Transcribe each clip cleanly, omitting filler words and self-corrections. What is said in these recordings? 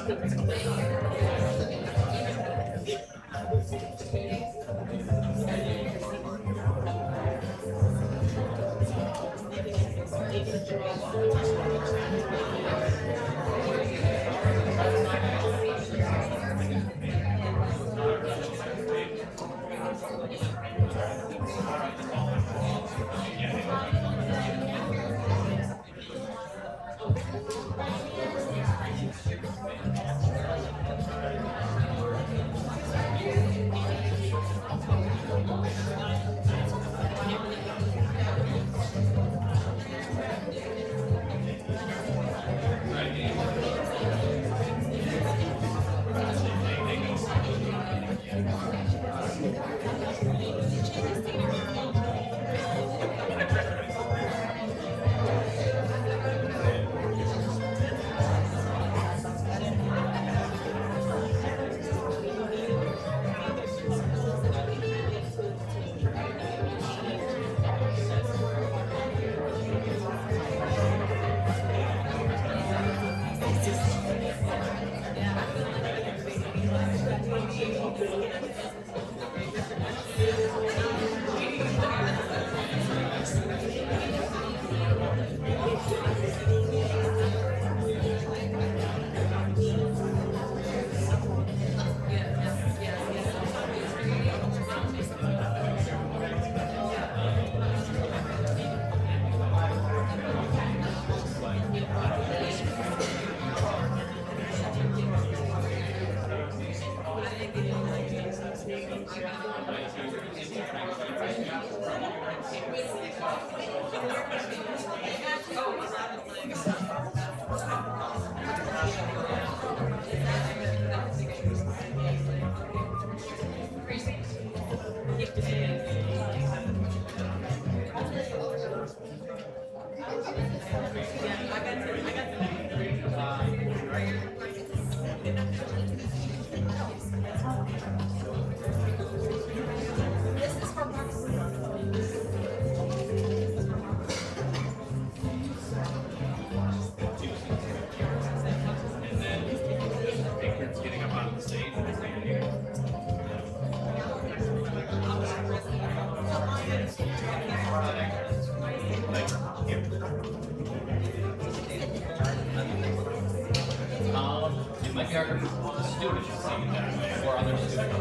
It might be our students seeing that or other students.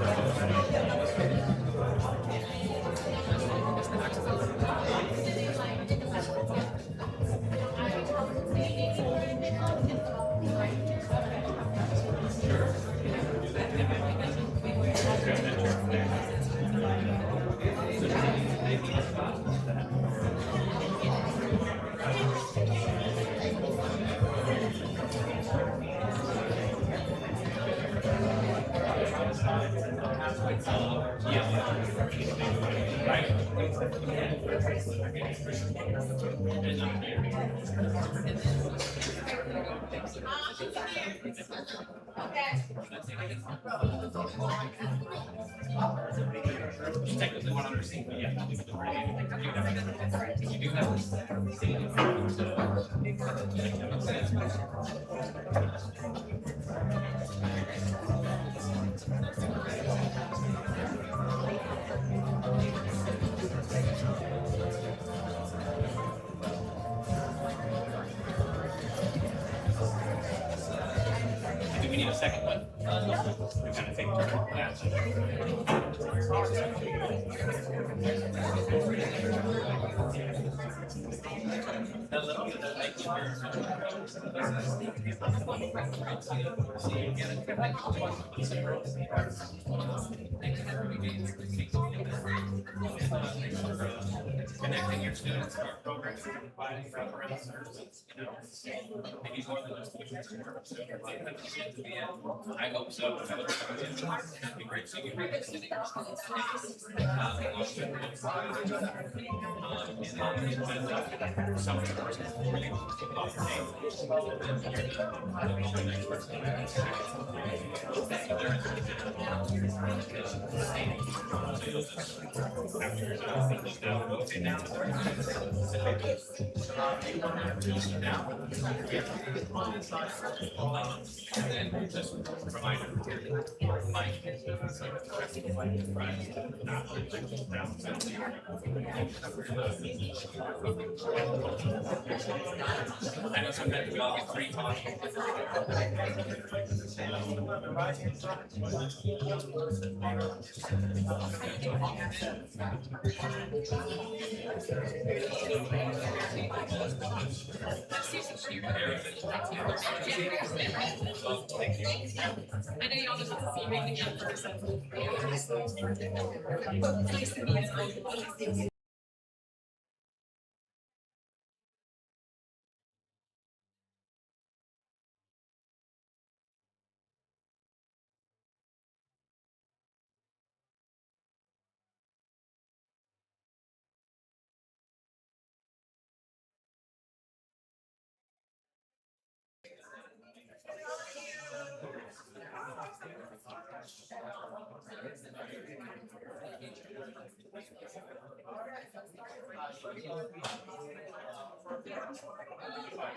Technically, one other thing, but yeah, you do have do we need a second one? We kind of take turns on that. Connecting your students to our programs and providing wraparound services, maybe more than just tuition. I hope so. It'd be great seeing you. And then just reminder, Mike is I know sometimes we all get free talk. Thank you. I know you all just have to see me again first. Nice to meet you.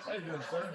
How you doing, sir?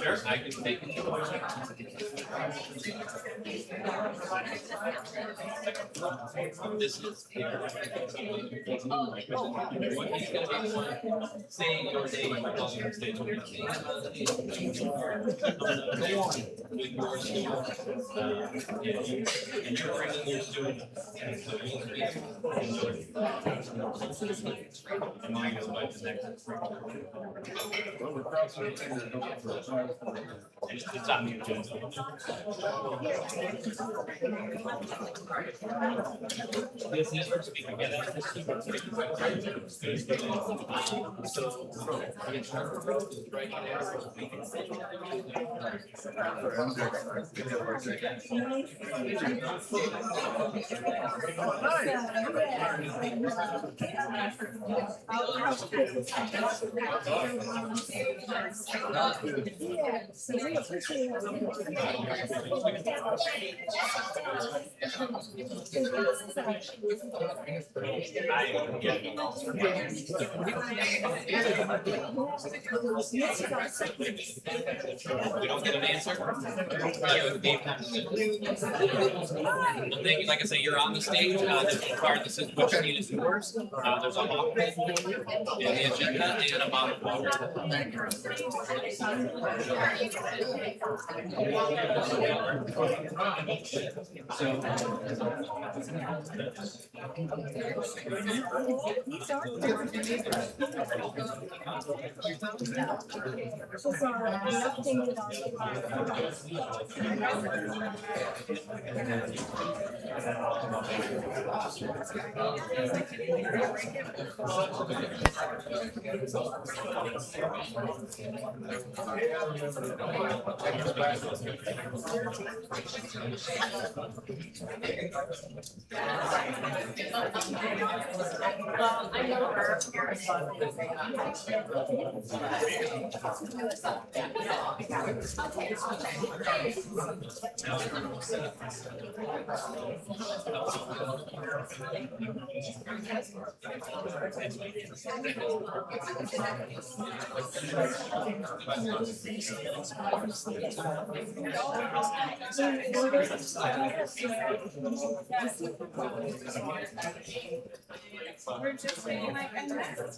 Sure, I can take it. This is saying your name on stage with your students. And you're bringing your students. And mine is by the next. It's on you, Jim. This network speaker, yeah, that's the super. So, right there. We don't get an answer. Yeah, it would be. Well, thank you. Like I say, you're on the stage. There's a card that says which seat is yours. There's a hawk in the agenda and a bottle of water. I know her. We're just saying like, and that's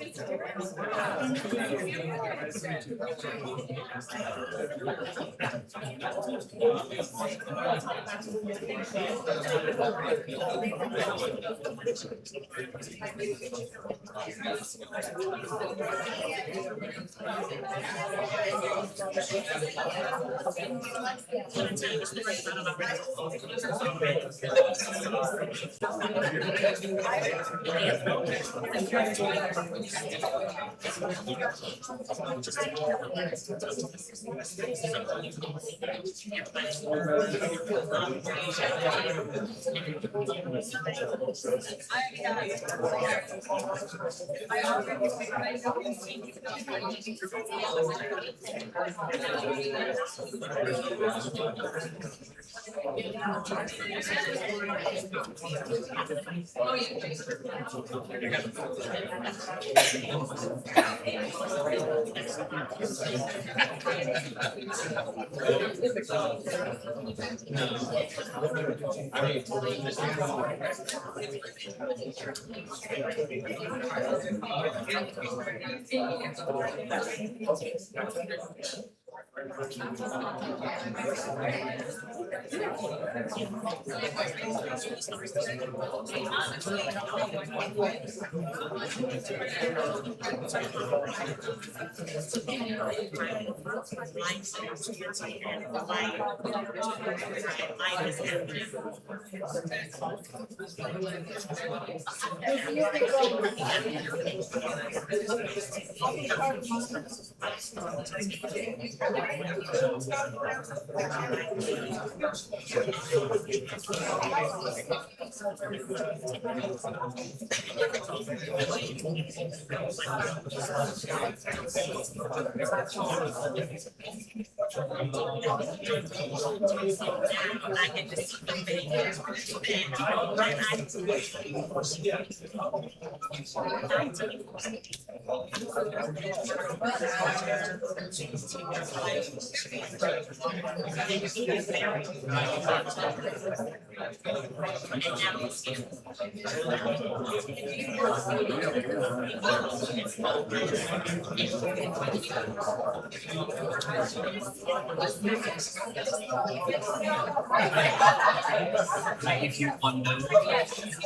If you want to,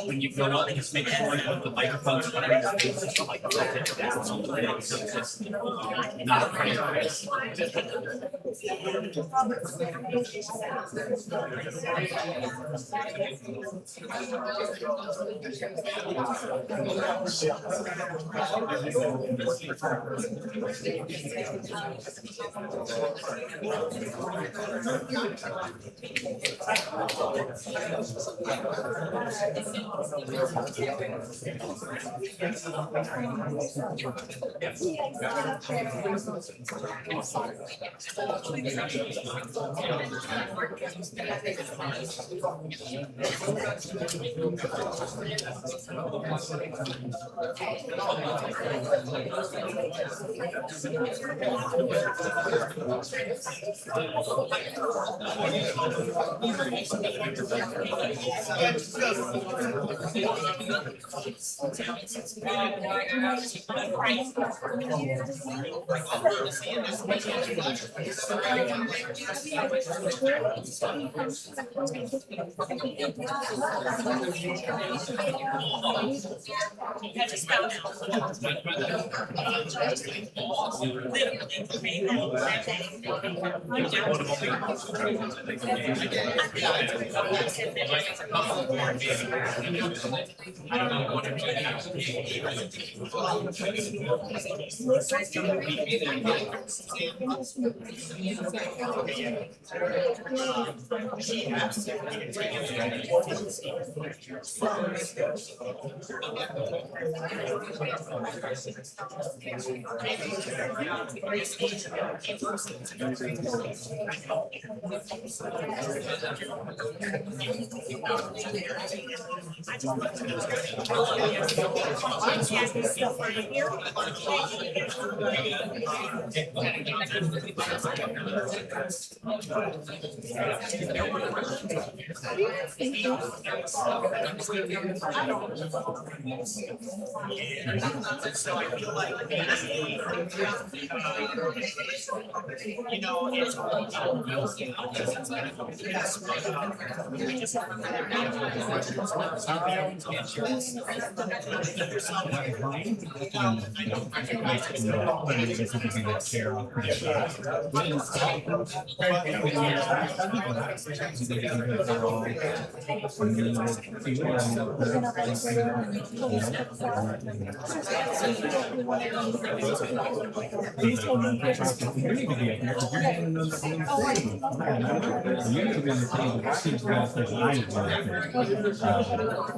when you go up, just make sure you put the microphones on your face, so like down on the way, so it's just not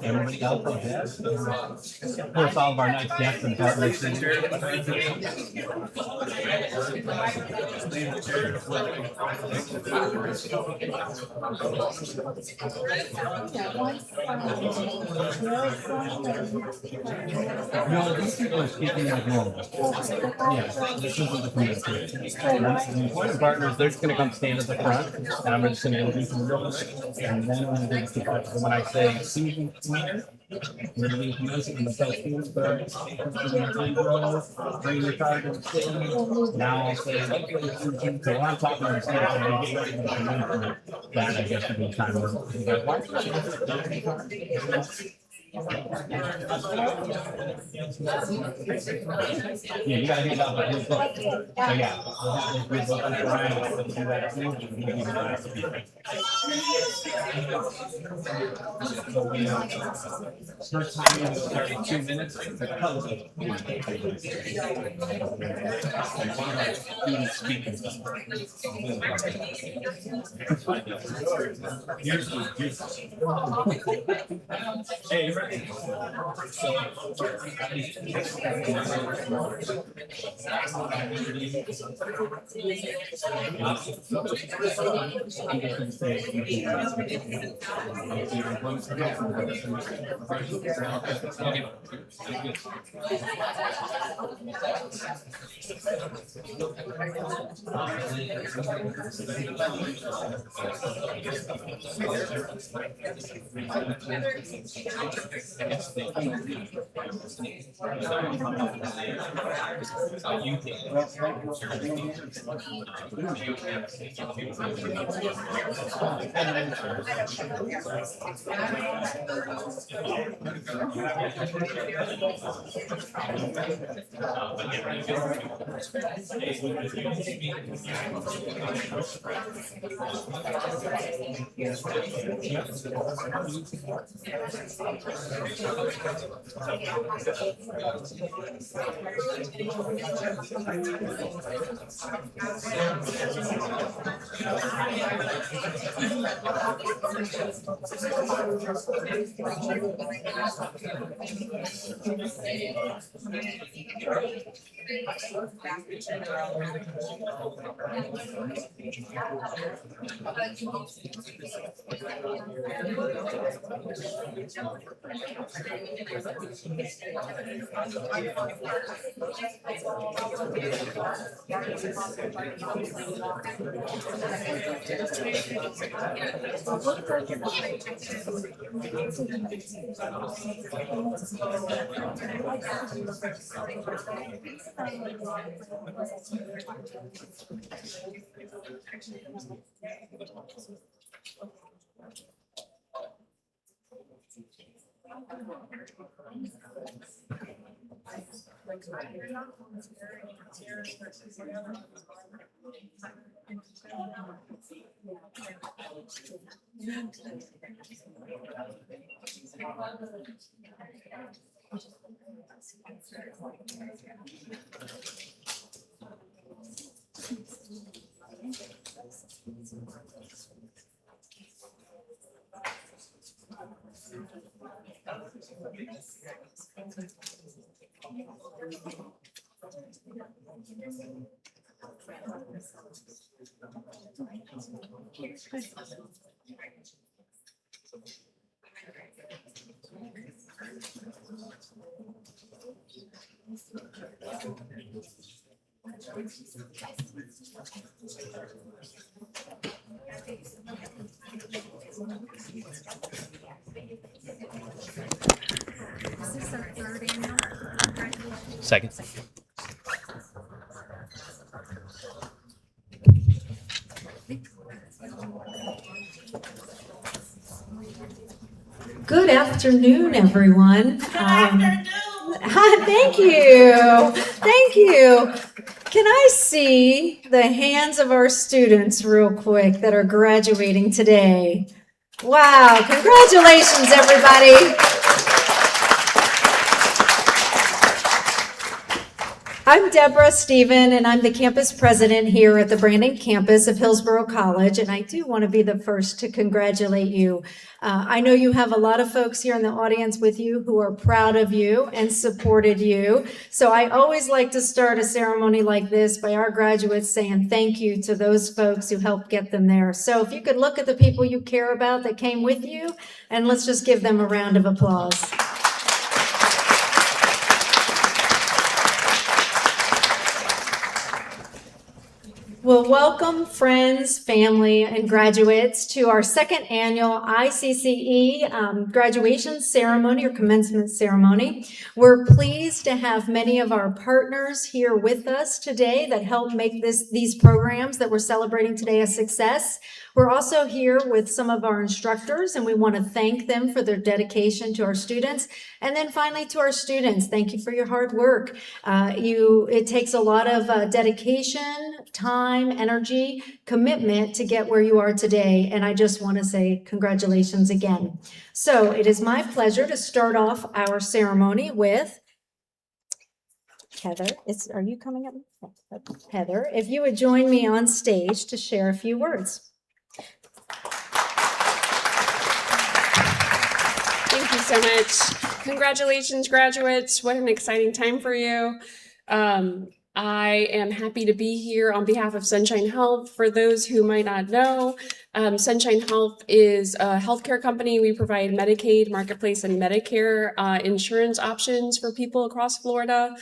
Everybody else has. Of course, all of our nice guests and partners in here. No, these people are speaking like normal. Yeah, this isn't the communication. The important partners, they're just going to come stand at the front, and I'm just going to introduce them real quick. And then when I say Susan Cleaner, we're going to be using the best Hillsborough, bring your card to the stage. Now I'll say, so when I'm talking on the stage, I'm getting ready to come in for that, I guess, would be time to yeah, you gotta hand out the blue book. So yeah, we'll have this blue book around, we'll do that too, and we'll give you the last speaker. So we first time we'll start in 2 minutes. The public. Student speakers. Hey, you ready? Is this our third annual? Second. Good afternoon, everyone. Thank you. Thank you. Can I see the hands of our students real quick that are graduating today? Wow, congratulations, everybody. I'm Deborah Stephen, and I'm the campus president here at the Brandon Campus of Hillsborough College, and I do want to be the first to congratulate you. I know you have a lot of folks here in the audience with you who are proud of you and supported you. So I always like to start a ceremony like this by our graduates saying thank you to those folks who helped get them there. So if you could look at the people you care about that came with you, and let's just give them a round of applause. Well, welcome friends, family, and graduates to our second annual ICCE graduation ceremony or commencement ceremony. We're pleased to have many of our partners here with us today that help make these programs that we're celebrating today a success. We're also here with some of our instructors, and we want to thank them for their dedication to our students. And then finally to our students, thank you for your hard work. It takes a lot of dedication, time, energy, commitment to get where you are today. And I just want to say congratulations again. So it is my pleasure to start off our ceremony with Heather. Are you coming up? Heather, if you would join me on stage to share a few words. Thank you so much. Congratulations, graduates. What an exciting time for you. I am happy to be here on behalf of Sunshine Health. For those who might not know, Sunshine Health is a healthcare company. We provide Medicaid, Marketplace, and Medicare insurance options for people across Florida.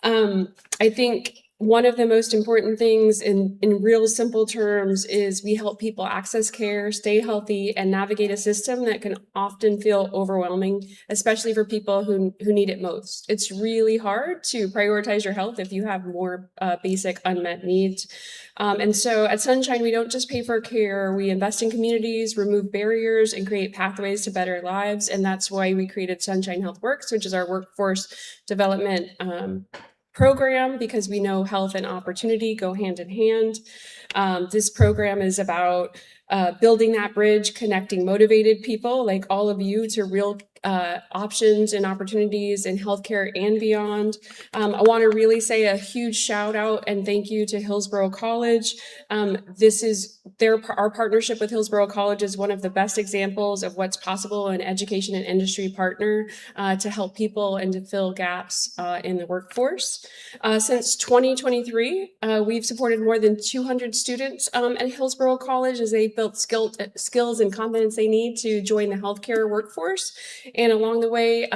I think One of the most important things in real simple terms is we help people access care, stay healthy, and navigate a system that can often feel overwhelming, especially for people who need it most. It's really hard to prioritize your health if you have more basic unmet needs. And so at Sunshine, we don't just pay for care, we invest in communities, remove barriers, and create pathways to better lives. And that's why we created Sunshine Health Works, which is our workforce development program, because we know health and opportunity go hand in hand. This program is about building that bridge, connecting motivated people like all of you to real options and opportunities in healthcare and beyond. I want to really say a huge shout out and thank you to Hillsborough College. Our partnership with Hillsborough College is one of the best examples of what's possible in education and industry partner to help people and to fill gaps in the workforce. Since 2023, we've supported more than 200 students at Hillsborough College as they built skills and confidence they need to join the healthcare workforce. And along the way,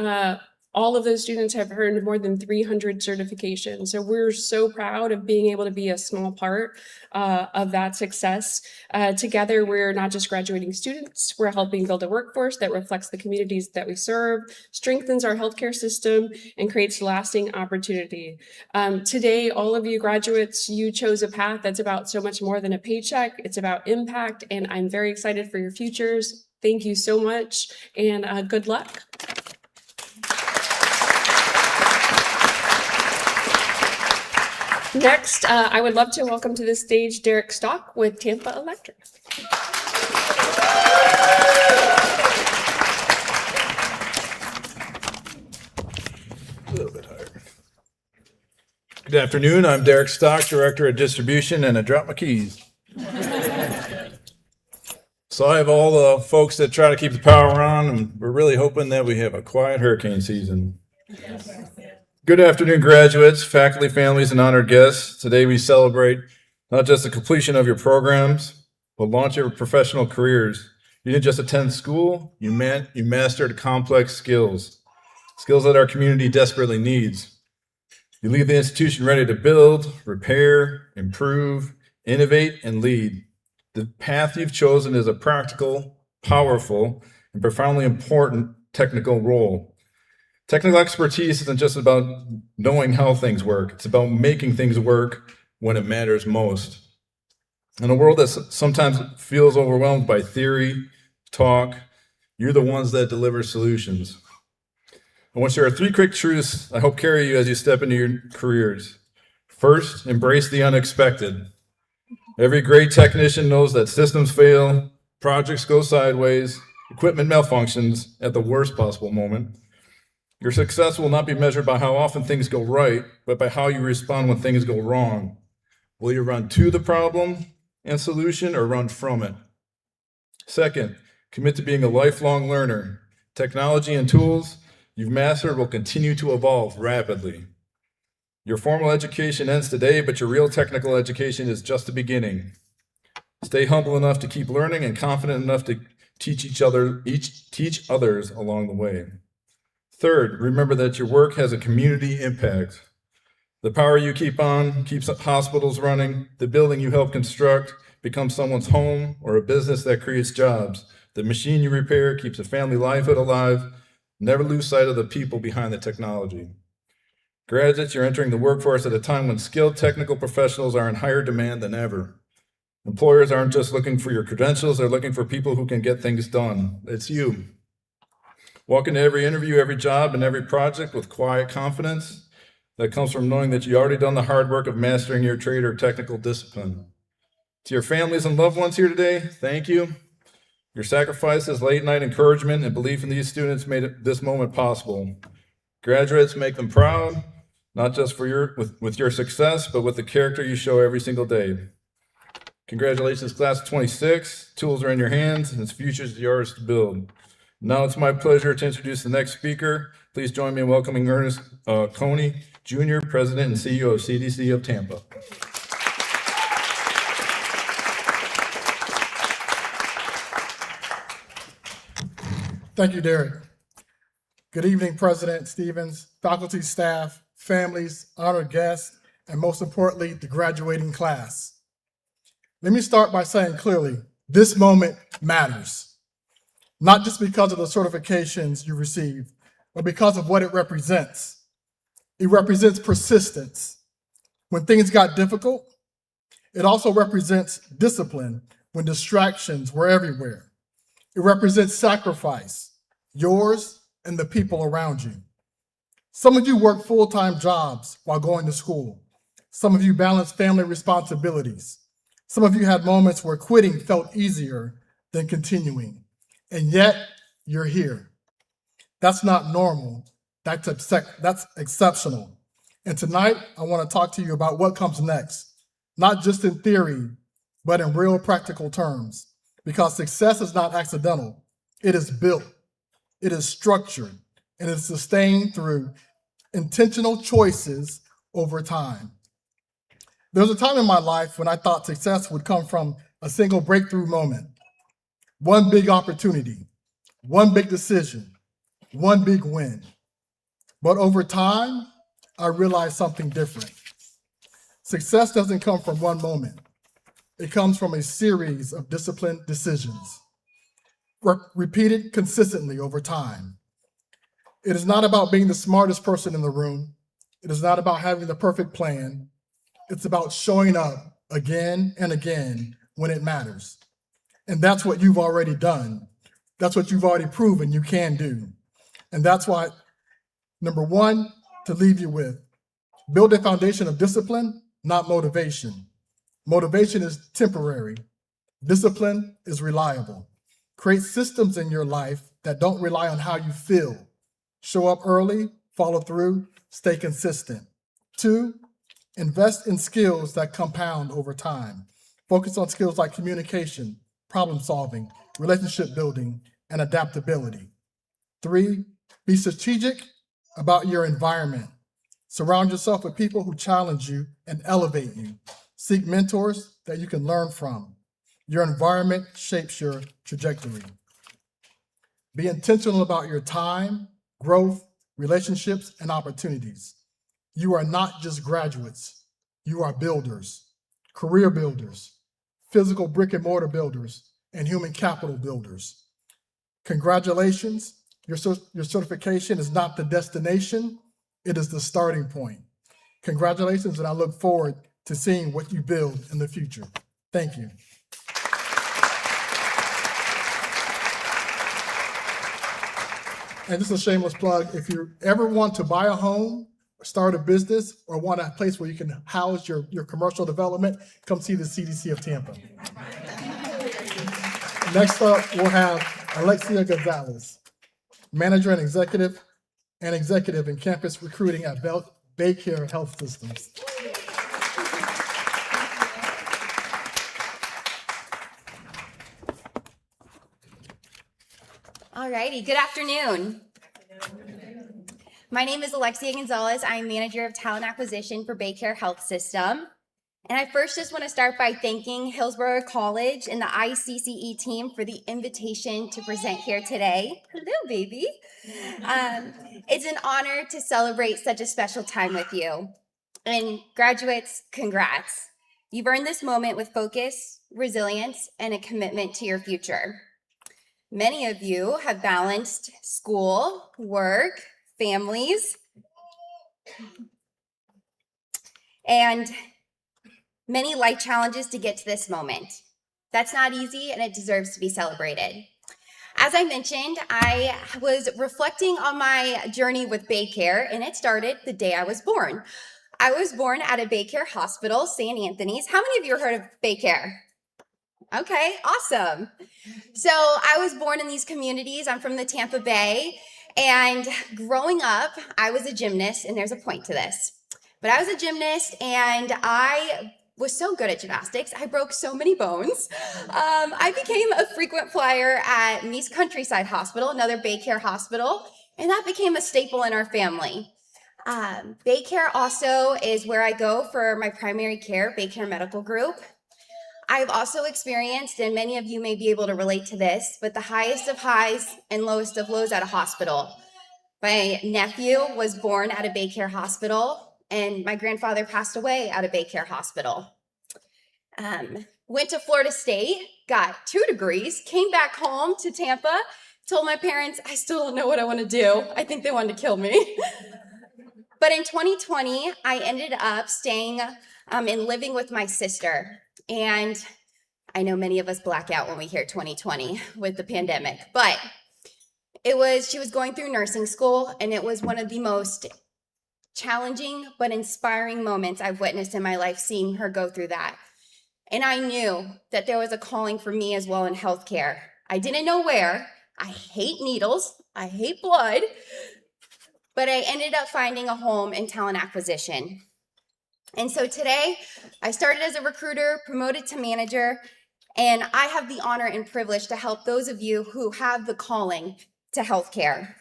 all of those students have earned more than 300 certifications. So we're so proud of being able to be a small part of that success. Together, we're not just graduating students, we're helping build a workforce that reflects the communities that we serve, strengthens our healthcare system, and creates lasting opportunity. Today, all of you graduates, you chose a path that's about so much more than a paycheck. It's about impact, and I'm very excited for your futures. Thank you so much, and good luck. Next, I would love to welcome to the stage Derek Stock with Tampa Electric. A little bit higher. Good afternoon. I'm Derek Stock, Director of Distribution, and I dropped my keys. So I have all the folks that try to keep the power on, and we're really hoping that we have a quiet hurricane season. Good afternoon, graduates, faculty, families, and honored guests. Today we celebrate not just the completion of your programs, but launch your professional careers. You didn't just attend school, you mastered complex skills that our community desperately needs. You leave the institution ready to build, repair, improve, innovate, and lead. The path you've chosen is a practical, powerful, and profoundly important technical role. Technical expertise isn't just about knowing how things work. It's about making things work when it matters most. In a world that sometimes feels overwhelmed by theory, talk, you're the ones that deliver solutions. I want to share 3 quick truths I hope carry you as you step into your careers. First, embrace the unexpected. Every great technician knows that systems fail, projects go sideways, equipment malfunctions at the worst possible moment. Your success will not be measured by how often things go right, but by how you respond when things go wrong. Will you run to the problem and solution or run from it? Second, commit to being a lifelong learner. Technology and tools you've mastered will continue to evolve rapidly. Your formal education ends today, but your real technical education is just the beginning. Stay humble enough to keep learning and confident enough to teach others along the way. Third, remember that your work has a community impact. The power you keep on keeps hospitals running. The building you help construct becomes someone's home or a business that creates jobs. The machine you repair keeps a family livelihood alive. Never lose sight of the people behind the technology. Graduates, you're entering the workforce at a time when skilled technical professionals are in higher demand than ever. Employers aren't just looking for your credentials, they're looking for people who can get things done. It's you. Walk into every interview, every job, and every project with quiet confidence that comes from knowing that you've already done the hard work of mastering your trade or technical discipline. To your families and loved ones here today, thank you. Your sacrifices, late night encouragement, and belief in these students made this moment possible. Graduates, make them proud, not just for with your success, but with the character you show every single day. Congratulations, class of 26. Tools are in your hands, and its future is yours to build. Now it's my pleasure to introduce the next speaker. Please join me in welcoming Ernest Coney, Jr., President and CEO of CDC of Tampa. Thank you, Derek. Good evening, President Stevens, faculty, staff, families, honored guests, and most importantly, the graduating class. Let me start by saying clearly, this moment matters, not just because of the certifications you received, but because of what it represents. It represents persistence when things got difficult. It also represents discipline when distractions were everywhere. It represents sacrifice, yours and the people around you. Some of you work full-time jobs while going to school. Some of you balance family responsibilities. Some of you had moments where quitting felt easier than continuing, and yet you're here. That's not normal. That's exceptional. And tonight, I want to talk to you about what comes next, not just in theory, but in real practical terms, because success is not accidental. It is built, it is structured, and it's sustained through intentional choices over time. There was a time in my life when I thought success would come from a single breakthrough moment, one big opportunity, one big decision, one big win. But over time, I realized something different. Success doesn't come from one moment. It comes from a series of disciplined decisions, repeated consistently over time. It is not about being the smartest person in the room. It is not about having the perfect plan. It's about showing up again and again when it matters. And that's what you've already done. That's what you've already proven you can do. And that's why, number one, to leave you with, build a foundation of discipline, not motivation. Motivation is temporary. Discipline is reliable. Create systems in your life that don't rely on how you feel. Show up early, follow through, stay consistent. 2, invest in skills that compound over time. Focus on skills like communication, problem solving, relationship building, and adaptability. 3, be strategic about your environment. Surround yourself with people who challenge you and elevate you. Seek mentors that you can learn from. Your environment shapes your trajectory. Be intentional about your time, growth, relationships, and opportunities. You are not just graduates. You are builders, career builders, physical brick and mortar builders, and human capital builders. Congratulations. Your certification is not the destination. It is the starting point. Congratulations, and I look forward to seeing what you build in the future. Thank you. And just a shameless plug, if you ever want to buy a home, start a business, or want a place where you can house your commercial development, come see the CDC of Tampa. Next up, we'll have Alexia Gonzalez, Manager and Executive in Campus Recruiting at Baycare Health Systems. All righty, good afternoon. My name is Alexia Gonzalez. I'm Manager of Talent Acquisition for Baycare Health System. And I first just want to start by thanking Hillsborough College and the ICCE team for the invitation to present here today. Hello, baby. It's an honor to celebrate such a special time with you. And graduates, congrats. You've earned this moment with focus, resilience, and a commitment to your future. Many of you have balanced school, work, families, and many life challenges to get to this moment. That's not easy, and it deserves to be celebrated. As I mentioned, I was reflecting on my journey with Baycare, and it started the day I was born. I was born at a Baycare hospital, St. Anthony's. How many of you heard of Baycare? Okay, awesome. So I was born in these communities. I'm from the Tampa Bay, and growing up, I was a gymnast, and there's a point to this. But I was a gymnast, and I was so good at gymnastics, I broke so many bones. I became a frequent flyer at Nice Countryside Hospital, another Baycare hospital, and that became a staple in our family. Baycare also is where I go for my primary care, Baycare Medical Group. I've also experienced, and many of you may be able to relate to this, but the highest of highs and lowest of lows at a hospital. My nephew was born at a Baycare hospital. and my grandfather passed away at a Baycare hospital. Went to Florida State, got 2 degrees, came back home to Tampa, told my parents, I still don't know what I want to do. I think they wanted to kill me. But in 2020, I ended up staying and living with my sister. And I know many of us black out when we hear 2020 with the pandemic, but she was going through nursing school, and it was one of the most challenging but inspiring moments I've witnessed in my life, seeing her go through that. And I knew that there was a calling for me as well in healthcare. I didn't know where. I hate needles. I hate blood. But I ended up finding a home in talent acquisition. And so today, I started as a recruiter, promoted to manager, and I have the honor and privilege to help those of you who have the calling to healthcare.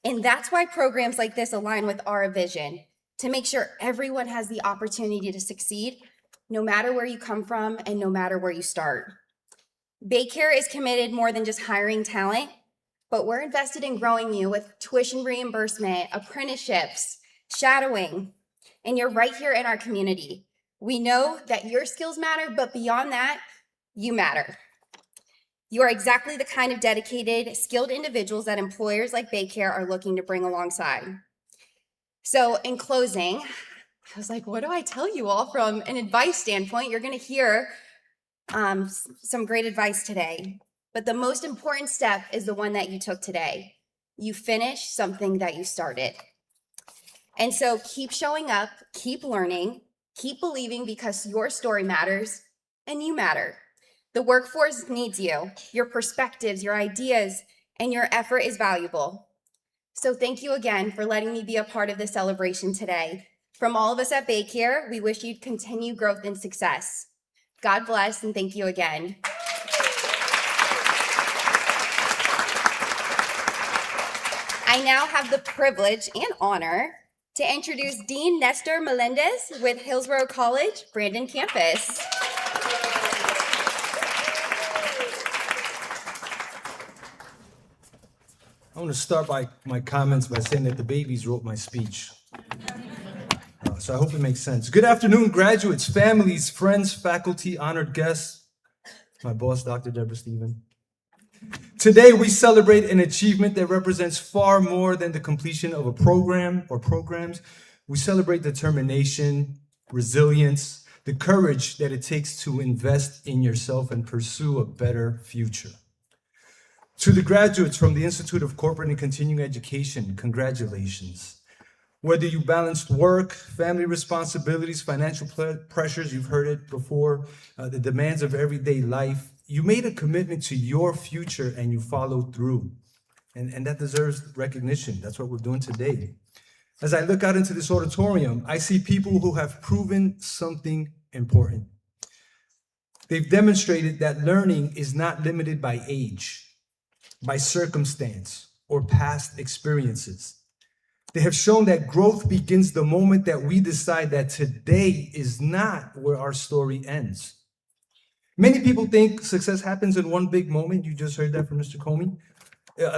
And that's why programs like this align with our vision, to make sure everyone has the opportunity to succeed, no matter where you come from and no matter where you start. Baycare is committed more than just hiring talent, but we're invested in growing you with tuition reimbursement, apprenticeships, shadowing, and you're right here in our community. We know that your skills matter, but beyond that, you matter. You are exactly the kind of dedicated, skilled individuals that employers like Baycare are looking to bring alongside. So in closing, I was like, what do I tell you all from an advice standpoint? You're going to hear some great advice today. But the most important step is the one that you took today. You finished something that you started. And so keep showing up, keep learning, keep believing, because your story matters and you matter. The workforce needs you, your perspectives, your ideas, and your effort is valuable. So thank you again for letting me be a part of this celebration today. From all of us at Baycare, we wish you'd continue growth and success. God bless, and thank you again. I now have the privilege and honor to introduce Dean Nestor Melendez with Hillsborough College, Brandon Campus. I want to start my comments by saying that the babies wrote my speech. So I hope it makes sense. Good afternoon, graduates, families, friends, faculty, honored guests. My boss, Dr. Deborah Stephen. Today, we celebrate an achievement that represents far more than the completion of a program or programs. We celebrate determination, resilience, the courage that it takes to invest in yourself and pursue a better future. To the graduates from the Institute of Corporate and Continuing Education, congratulations. Whether you balanced work, family responsibilities, financial pressures, you've heard it before, the demands of everyday life, you made a commitment to your future and you followed through. And that deserves recognition. That's what we're doing today. As I look out into this auditorium, I see people who have proven something important. They've demonstrated that learning is not limited by age, by circumstance, or past experiences. They have shown that growth begins the moment that we decide that today is not where our story ends. Many people think success happens in one big moment. You just heard that from Mr. Comey.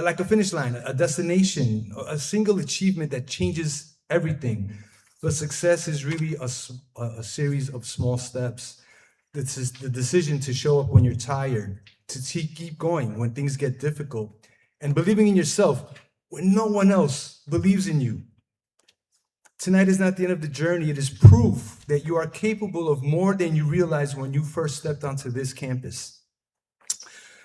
Like a finish line, a destination, a single achievement that changes everything. But success is really a series of small steps. This is the decision to show up when you're tired, to keep going when things get difficult, and believing in yourself when no one else believes in you. Tonight is not the end of the journey. It is proof that you are capable of more than you realized when you first stepped onto this campus.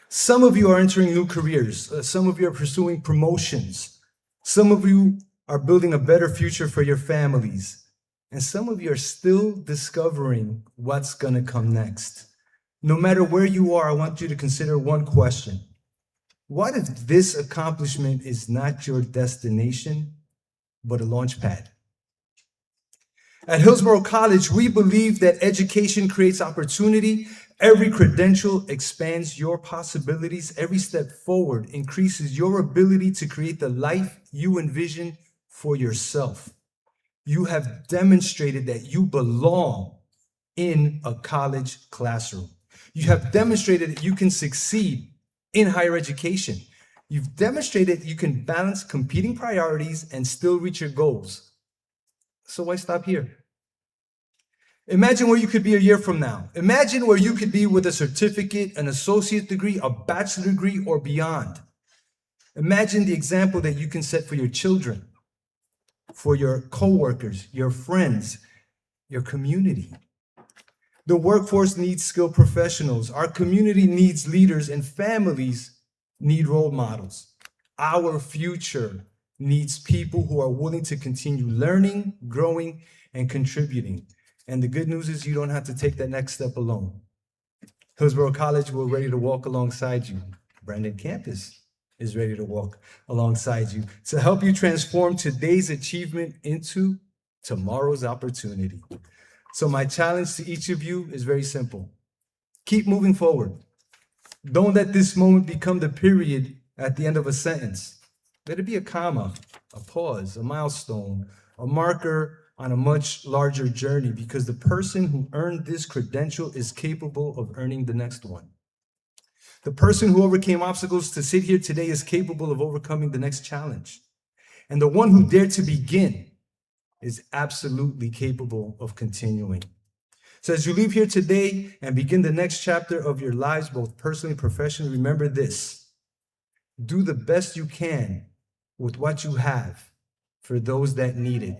Some of you are entering new careers. Some of you are pursuing promotions. Some of you are building a better future for your families. And some of you are still discovering what's going to come next. No matter where you are, I want you to consider one question. What if this accomplishment is not your destination, but a launch pad? At Hillsborough College, we believe that education creates opportunity. Every credential expands your possibilities. Every step forward increases your ability to create the life you envision for yourself. You have demonstrated that you belong in a college classroom. You have demonstrated that you can succeed in higher education. You've demonstrated you can balance competing priorities and still reach your goals. So why stop here? Imagine where you could be a year from now. Imagine where you could be with a certificate, an associate degree, a bachelor degree, or beyond. Imagine the example that you can set for your children, for your coworkers, your friends, your community. The workforce needs skilled professionals. Our community needs leaders, and families need role models. Our future needs people who are willing to continue learning, growing, and contributing. And the good news is you don't have to take that next step alone. Hillsborough College, we're ready to walk alongside you. Brandon Campus is ready to walk alongside you to help you transform today's achievement into tomorrow's opportunity. So my challenge to each of you is very simple. Keep moving forward. Don't let this moment become the period at the end of a sentence. Let it be a comma, a pause, a milestone, a marker on a much larger journey, because the person who earned this credential is capable of earning the next one. The person who overcame obstacles to sit here today is capable of overcoming the next challenge. And the one who dared to begin is absolutely capable of continuing. So as you leave here today and begin the next chapter of your lives, both personally and professionally, remember this: do the best you can with what you have for those that need it.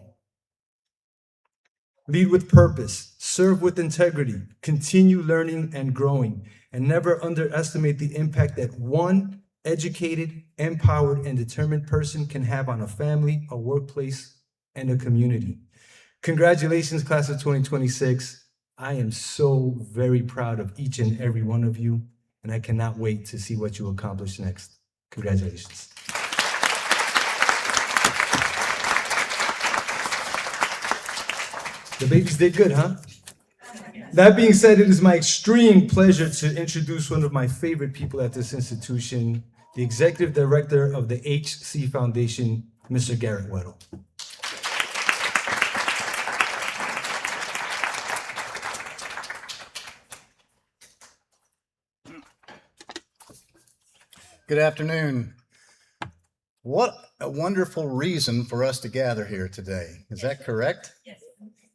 Lead with purpose, serve with integrity, continue learning and growing, and never underestimate the impact that one educated, empowered, and determined person can have on a family, a workplace, and a community. Congratulations, class of 2026. I am so very proud of each and every one of you, and I cannot wait to see what you accomplish next. Congratulations. The babies did good, huh? That being said, it is my extreme pleasure to introduce one of my favorite people at this institution, the Executive Director of the HC Foundation, Mr. Garrett Weddle. Good afternoon. What a wonderful reason for us to gather here today. Is that correct? Yes.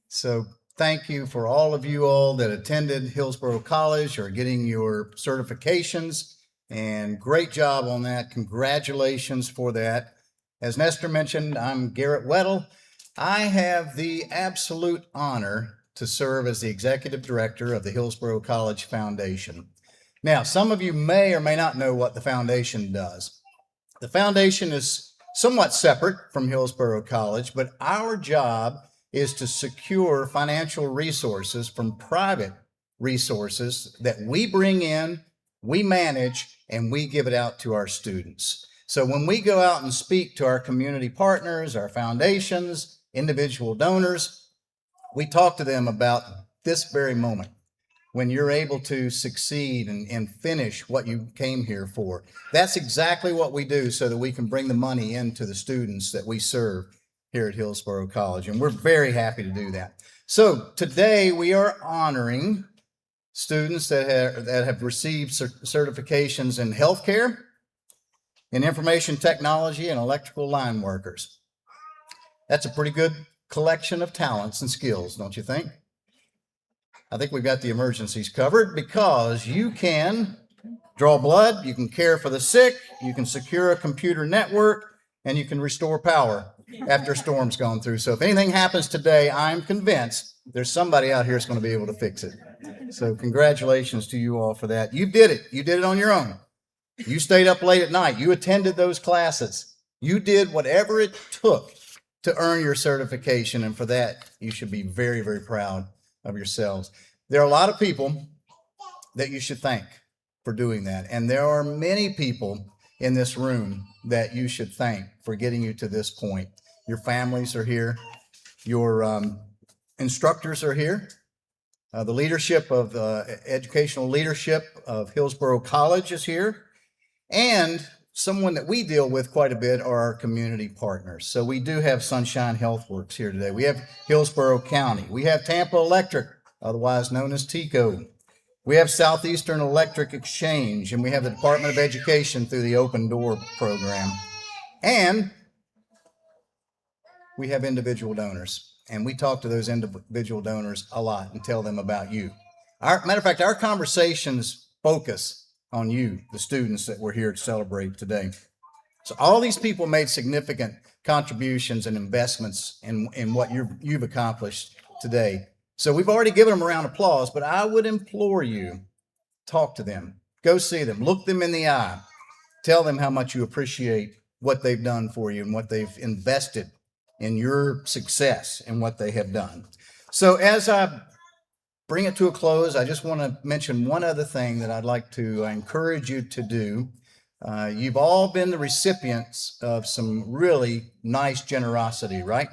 So thank you for all of you all that attended Hillsborough College or getting your certifications, and great job on that. Congratulations for that. As Nestor mentioned, I'm Garrett Weddle. I have the absolute honor to serve as the Executive Director of the Hillsborough College Foundation. Now, some of you may or may not know what the foundation does. The foundation is somewhat separate from Hillsborough College, but our job is to secure financial resources from private resources that we bring in, we manage, and we give it out to our students. So when we go out and speak to our community partners, our foundations, individual donors, we talk to them about this very moment, when you're able to succeed and finish what you came here for. That's exactly what we do so that we can bring the money into the students that we serve here at Hillsborough College, and we're very happy to do that. So today we are honoring students that have received certifications in healthcare, in information technology, and electrical line workers. That's a pretty good collection of talents and skills, don't you think? I think we've got the emergencies covered, because you can draw blood, you can care for the sick, you can secure a computer network, and you can restore power after a storm's gone through. So if anything happens today, I'm convinced there's somebody out here that's going to be able to fix it. So congratulations to you all for that. You did it. You did it on your own. You stayed up late at night. You attended those classes. You did whatever it took to earn your certification, and for that, you should be very, very proud of yourselves. There are a lot of people that you should thank for doing that, and there are many people in this room that you should thank for getting you to this point. Your families are here, your instructors are here, the leadership of educational leadership of Hillsborough College is here, and someone that we deal with quite a bit are our community partners. So we do have Sunshine Healthworks here today. We have Hillsborough County. We have Tampa Electric, otherwise known as TECO. We have Southeastern Electric Exchange, and we have the Department of Education through the Open Door program. And we have individual donors. and we talk to those individual donors a lot and tell them about you. Matter of fact, our conversations focus on you, the students that we're here to celebrate today. So all these people made significant contributions and investments in what you've accomplished today. So we've already given them a round of applause, but I would implore you, talk to them, go see them, look them in the eye, tell them how much you appreciate what they've done for you and what they've invested in your success and what they have done. So as I bring it to a close, I just want to mention one other thing that I'd like to encourage you to do. You've all been the recipients of some really nice generosity, right?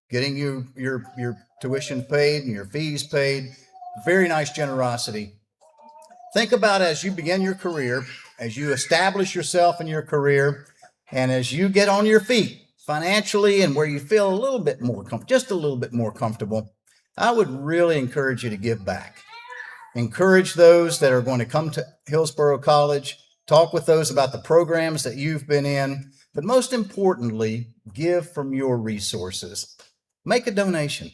Getting your tuition paid and your fees paid, very nice generosity. Think about as you begin your career, as you establish yourself in your career, and as you get on your feet financially and where you feel a little bit more just a little bit more comfortable, I would really encourage you to give back. Encourage those that are going to come to Hillsborough College, talk with those about the programs that you've been in, but most importantly, give from your resources. Make a donation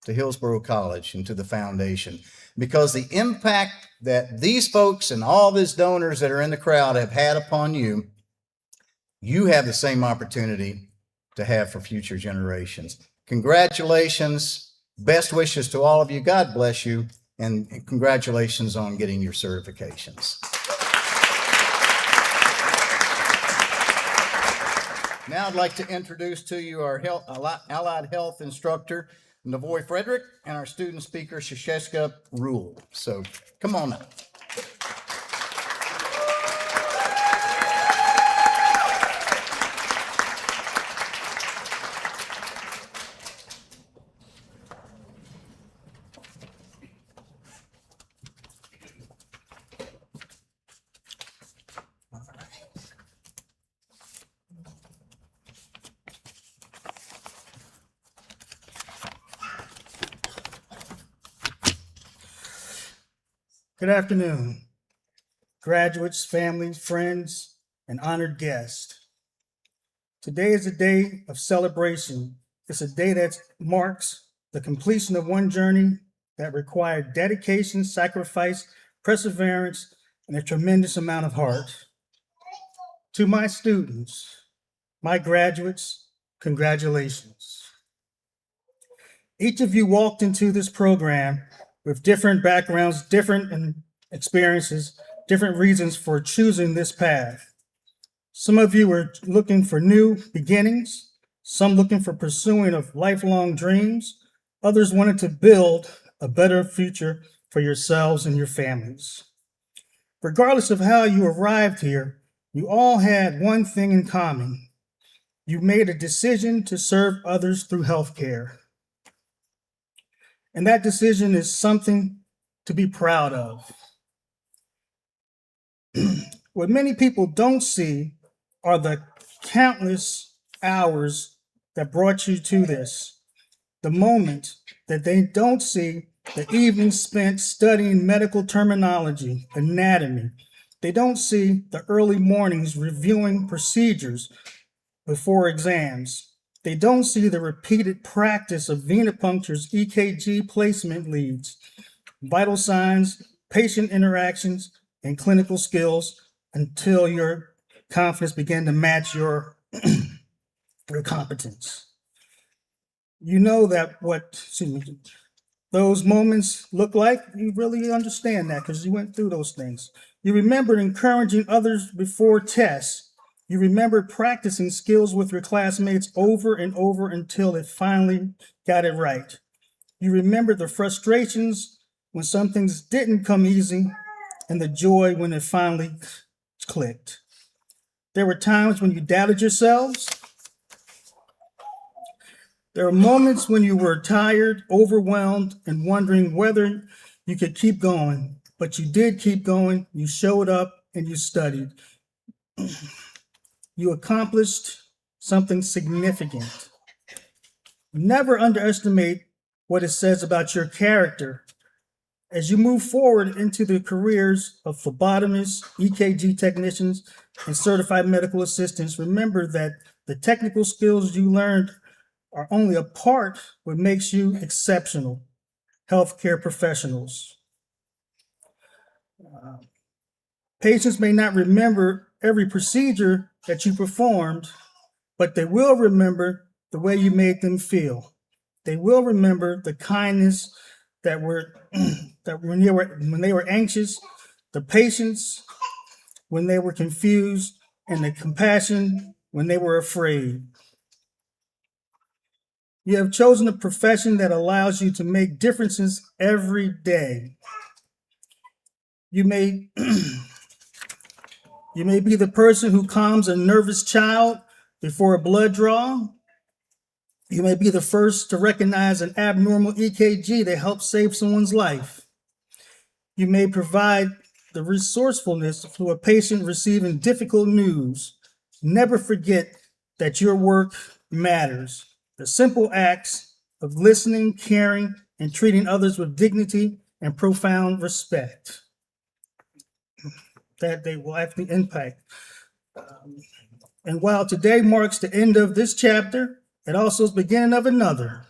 to Hillsborough College and to the foundation, because the impact that these folks and all these donors that are in the crowd have had upon you, you have the same opportunity to have for future generations. Congratulations. Best wishes to all of you. God bless you. And congratulations on getting your certifications. Now I'd like to introduce to you our allied health instructor, Navoy Frederick, and our student speaker, Shasheska Rule. So come on up. Good afternoon, graduates, families, friends, and honored guests. Today is a day of celebration. It's a day that marks the completion of one journey that required dedication, sacrifice, perseverance, and a tremendous amount of heart. To my students, my graduates, congratulations. Each of you walked into this program with different backgrounds, different experiences, different reasons for choosing this path. Some of you were looking for new beginnings, some looking for pursuing of lifelong dreams, others wanted to build a better future for yourselves and your families. Regardless of how you arrived here, you all had one thing in common. You made a decision to serve others through healthcare. And that decision is something to be proud of. What many people don't see are the countless hours that brought you to this. The moment that they don't see, the evenings spent studying medical terminology, anatomy. They don't see the early mornings reviewing procedures before exams. They don't see the repeated practice of venipunctures, EKG placement leads, vital signs, patient interactions, and clinical skills until your confidence began to match your competence. You know that those moments look like, you really understand that because you went through those things. You remember encouraging others before tests. You remember practicing skills with your classmates over and over until it finally got it right. You remember the frustrations when some things didn't come easy and the joy when it finally clicked. There were times when you doubted yourselves. There were moments when you were tired, overwhelmed, and wondering whether you could keep going, but you did keep going. You showed up and you studied. You accomplished something significant. Never underestimate what it says about your character. As you move forward into the careers of phlebotomists, EKG technicians, and certified medical assistants, remember that the technical skills you learned are only a part what makes you exceptional healthcare professionals. Patients may not remember every procedure that you performed, but they will remember the way you made them feel. They will remember the kindness that when they were anxious, the patience when they were confused, and the compassion when they were afraid. You have chosen a profession that allows you to make differences every day. You may you may be the person who calms a nervous child before a blood draw. You may be the first to recognize an abnormal EKG that helps save someone's life. You may provide the resourcefulness to a patient receiving difficult news. Never forget that your work matters. The simple acts of listening, caring, and treating others with dignity and profound respect that they will have the impact. And while today marks the end of this chapter, it also is the beginning of another.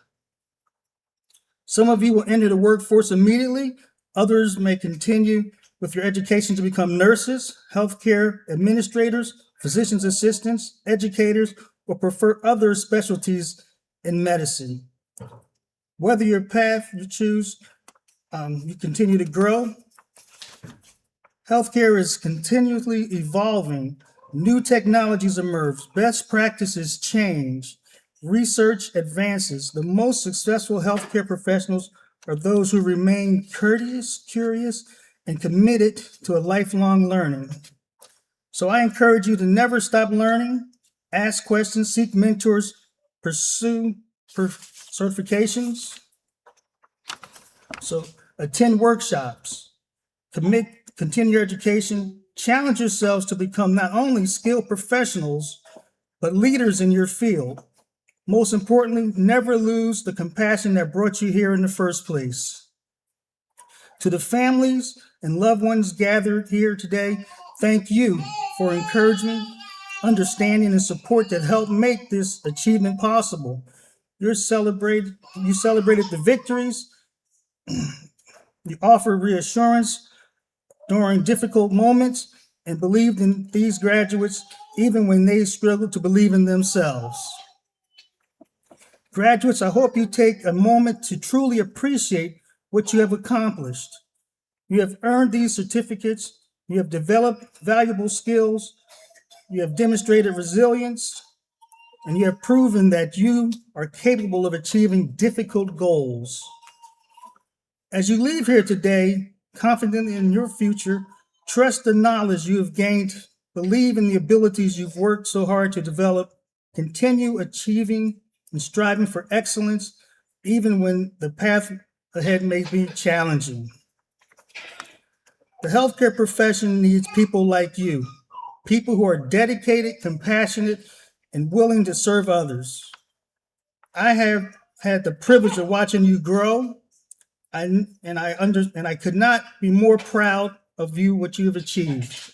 Some of you will enter the workforce immediately. Others may continue with your education to become nurses, healthcare administrators, physician's assistants, educators, or prefer other specialties in medicine. Whether your path you choose, you continue to grow. Healthcare is continually evolving. New technologies emerge, best practices change, research advances. The most successful healthcare professionals are those who remain courteous, curious, and committed to a lifelong learning. So I encourage you to never stop learning, ask questions, seek mentors, pursue certifications. So attend workshops, continue your education, challenge yourselves to become not only skilled professionals, but leaders in your field. Most importantly, never lose the compassion that brought you here in the first place. To the families and loved ones gathered here today, thank you for encouragement, understanding, and support that helped make this achievement possible. You celebrated the victories, you offered reassurance during difficult moments, and believed in these graduates even when they struggled to believe in themselves. Graduates, I hope you take a moment to truly appreciate what you have accomplished. You have earned these certificates, you have developed valuable skills, you have demonstrated resilience, and you have proven that you are capable of achieving difficult goals. As you leave here today, confident in your future, trust the knowledge you have gained, believe in the abilities you've worked so hard to develop, continue achieving and striving for excellence, even when the path ahead may be challenging. The healthcare profession needs people like you, people who are dedicated, compassionate, and willing to serve others. I have had the privilege of watching you grow, and I could not be more proud of you, what you have achieved.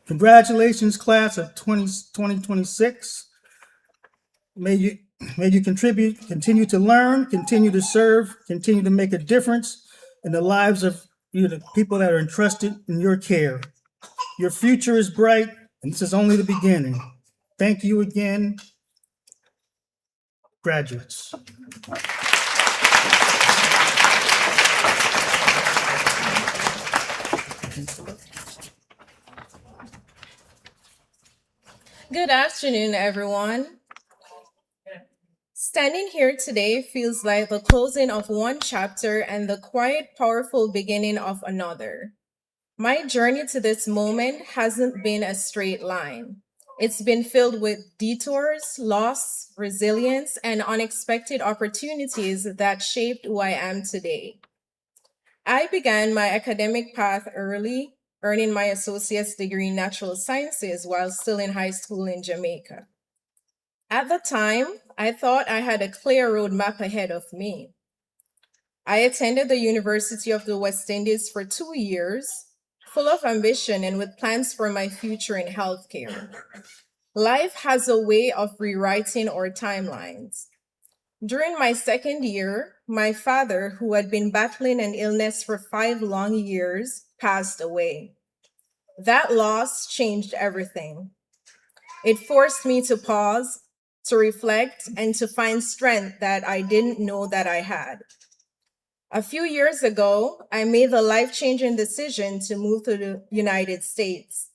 Congratulations, class of 2026. May you contribute, continue to learn, continue to serve, continue to make a difference in the lives of the people that are entrusted in your care. Your future is bright, and this is only the beginning. Thank you again, graduates. Good afternoon, everyone. Standing here today feels like the closing of one chapter and the quiet, powerful beginning of another. My journey to this moment hasn't been a straight line. It's been filled with detours, loss, resilience, and unexpected opportunities that shaped who I am today. I began my academic path early, earning my associate's degree in natural sciences while still in high school in Jamaica. At the time, I thought I had a clear roadmap ahead of me. I attended the University of the West Indies for 2 years, full of ambition and with plans for my future in healthcare. Life has a way of rewriting our timelines. During my second year, my father, who had been battling an illness for 5 long years, passed away. That loss changed everything. It forced me to pause, to reflect, and to find strength that I didn't know that I had. A few years ago, I made the life-changing decision to move to the United States.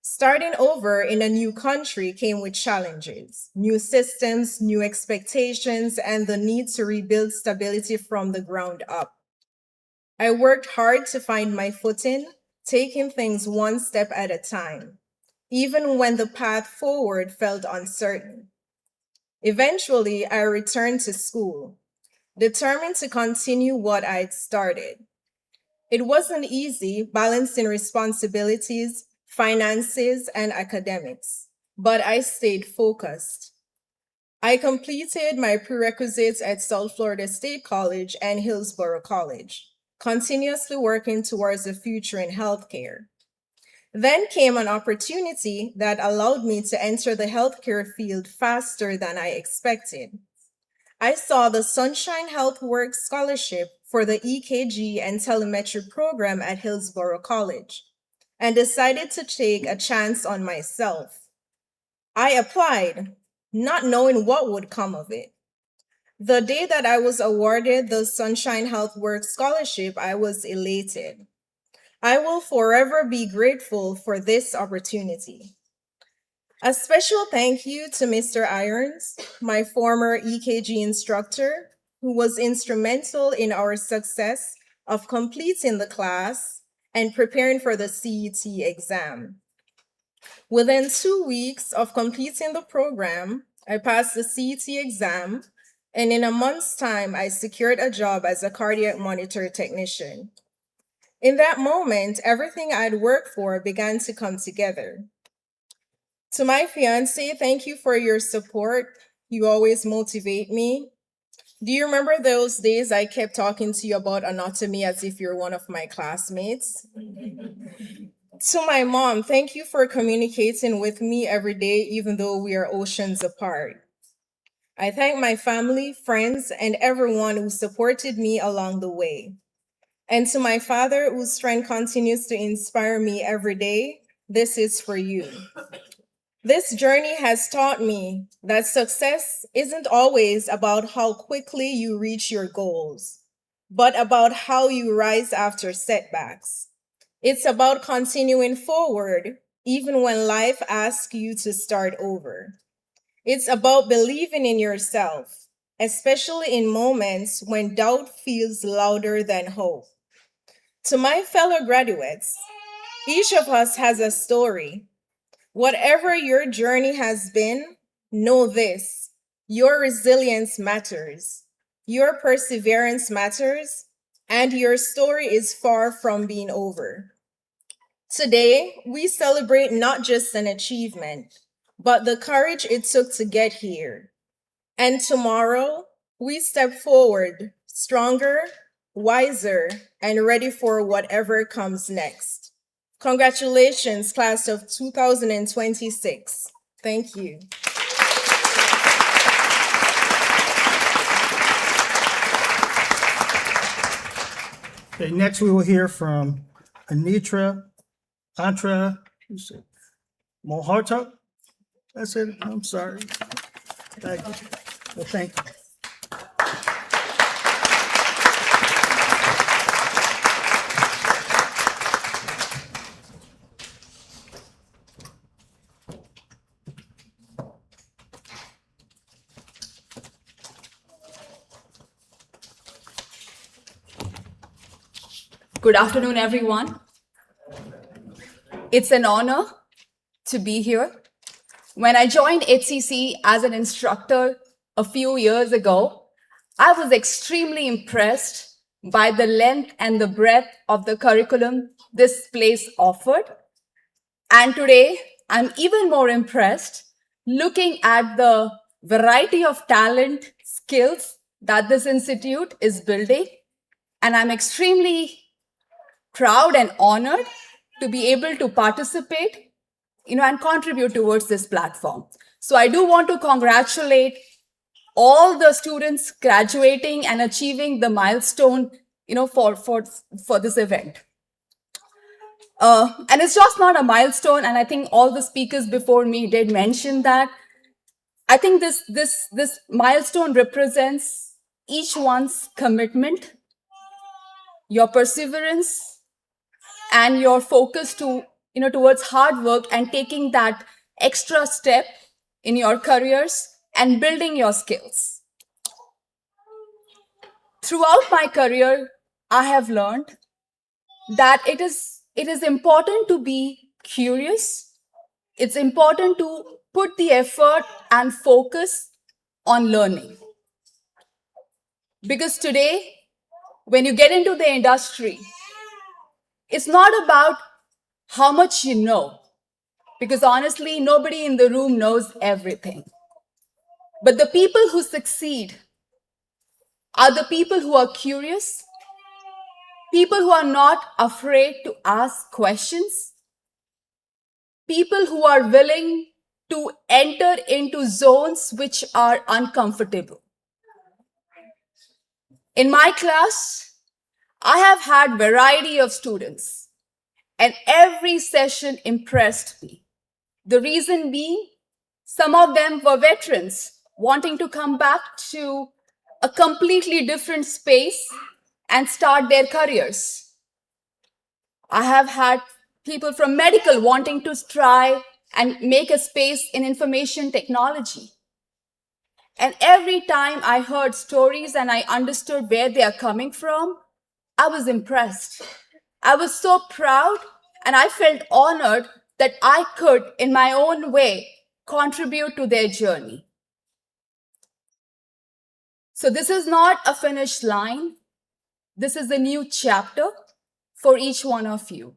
Starting over in a new country came with challenges, new systems, new expectations, and the need to rebuild stability from the ground up. I worked hard to find my footing, taking things one step at a time, even when the path forward felt uncertain. Eventually, I returned to school, determined to continue what I'd started. It wasn't easy balancing responsibilities, finances, and academics, but I stayed focused. I completed my prerequisites at South Florida State College and Hillsborough College, continuously working towards a future in healthcare. Then came an opportunity that allowed me to enter the healthcare field faster than I expected. I saw the Sunshine Health Work Scholarship for the EKG and telemetry program at Hillsborough College and decided to take a chance on myself. I applied, not knowing what would come of it. The day that I was awarded the Sunshine Health Work Scholarship, I was elated. I will forever be grateful for this opportunity. A special thank you to Mr. Irons, my former EKG instructor, who was instrumental in our success of completing the class and preparing for the CET exam. Within 2 weeks of completing the program, I passed the CET exam, and in a month's time, I secured a job as a cardiac monitor technician. In that moment, everything I'd worked for began to come together. To my fiance, thank you for your support. You always motivate me. Do you remember those days I kept talking to you about anatomy as if you're one of my classmates? To my mom, thank you for communicating with me every day, even though we are oceans apart. I thank my family, friends, and everyone who supported me along the way. And to my father, whose strength continues to inspire me every day, this is for you. This journey has taught me that success isn't always about how quickly you reach your goals, but about how you rise after setbacks. It's about continuing forward, even when life asks you to start over. It's about believing in yourself, especially in moments when doubt feels louder than hope. To my fellow graduates, each of us has a story. Whatever your journey has been, know this: your resilience matters, your perseverance matters, and your story is far from being over. Today, we celebrate not just an achievement, but the courage it took to get here. And tomorrow, we step forward, stronger, wiser, and ready for whatever comes next. Congratulations, class of 2026. Thank you. Okay, next we will hear from Anitra Moharta. That's it. I'm sorry. Thank you. Well, thank you. Good afternoon, everyone. It's an honor to be here. When I joined HCC as an instructor a few years ago, I was extremely impressed by the length and the breadth of the curriculum this place offered. And today, I'm even more impressed looking at the variety of talent, skills that this institute is building. And I'm extremely proud and honored to be able to participate and contribute towards this platform. So I do want to congratulate all the students graduating and achieving the milestone, for this event. And it's just not a milestone, and I think all the speakers before me did mention that. I think this milestone represents each one's commitment, your perseverance, and your focus towards hard work and taking that extra step in your careers and building your skills. Throughout my career, I have learned that it is important to be curious. It's important to put the effort and focus on learning. Because today, when you get into the industry, it's not about how much you know, because honestly, nobody in the room knows everything. But the people who succeed are the people who are curious, people who are not afraid to ask questions, people who are willing to enter into zones which are uncomfortable. In my class, I have had variety of students, and every session impressed me. The reason being, some of them were veterans wanting to come back to a completely different space and start their careers. I have had people from medical wanting to try and make a space in information technology. And every time I heard stories and I understood where they are coming from, I was impressed. I was so proud, and I felt honored that I could, in my own way, contribute to their journey. So this is not a finish line. This is a new chapter for each one of you.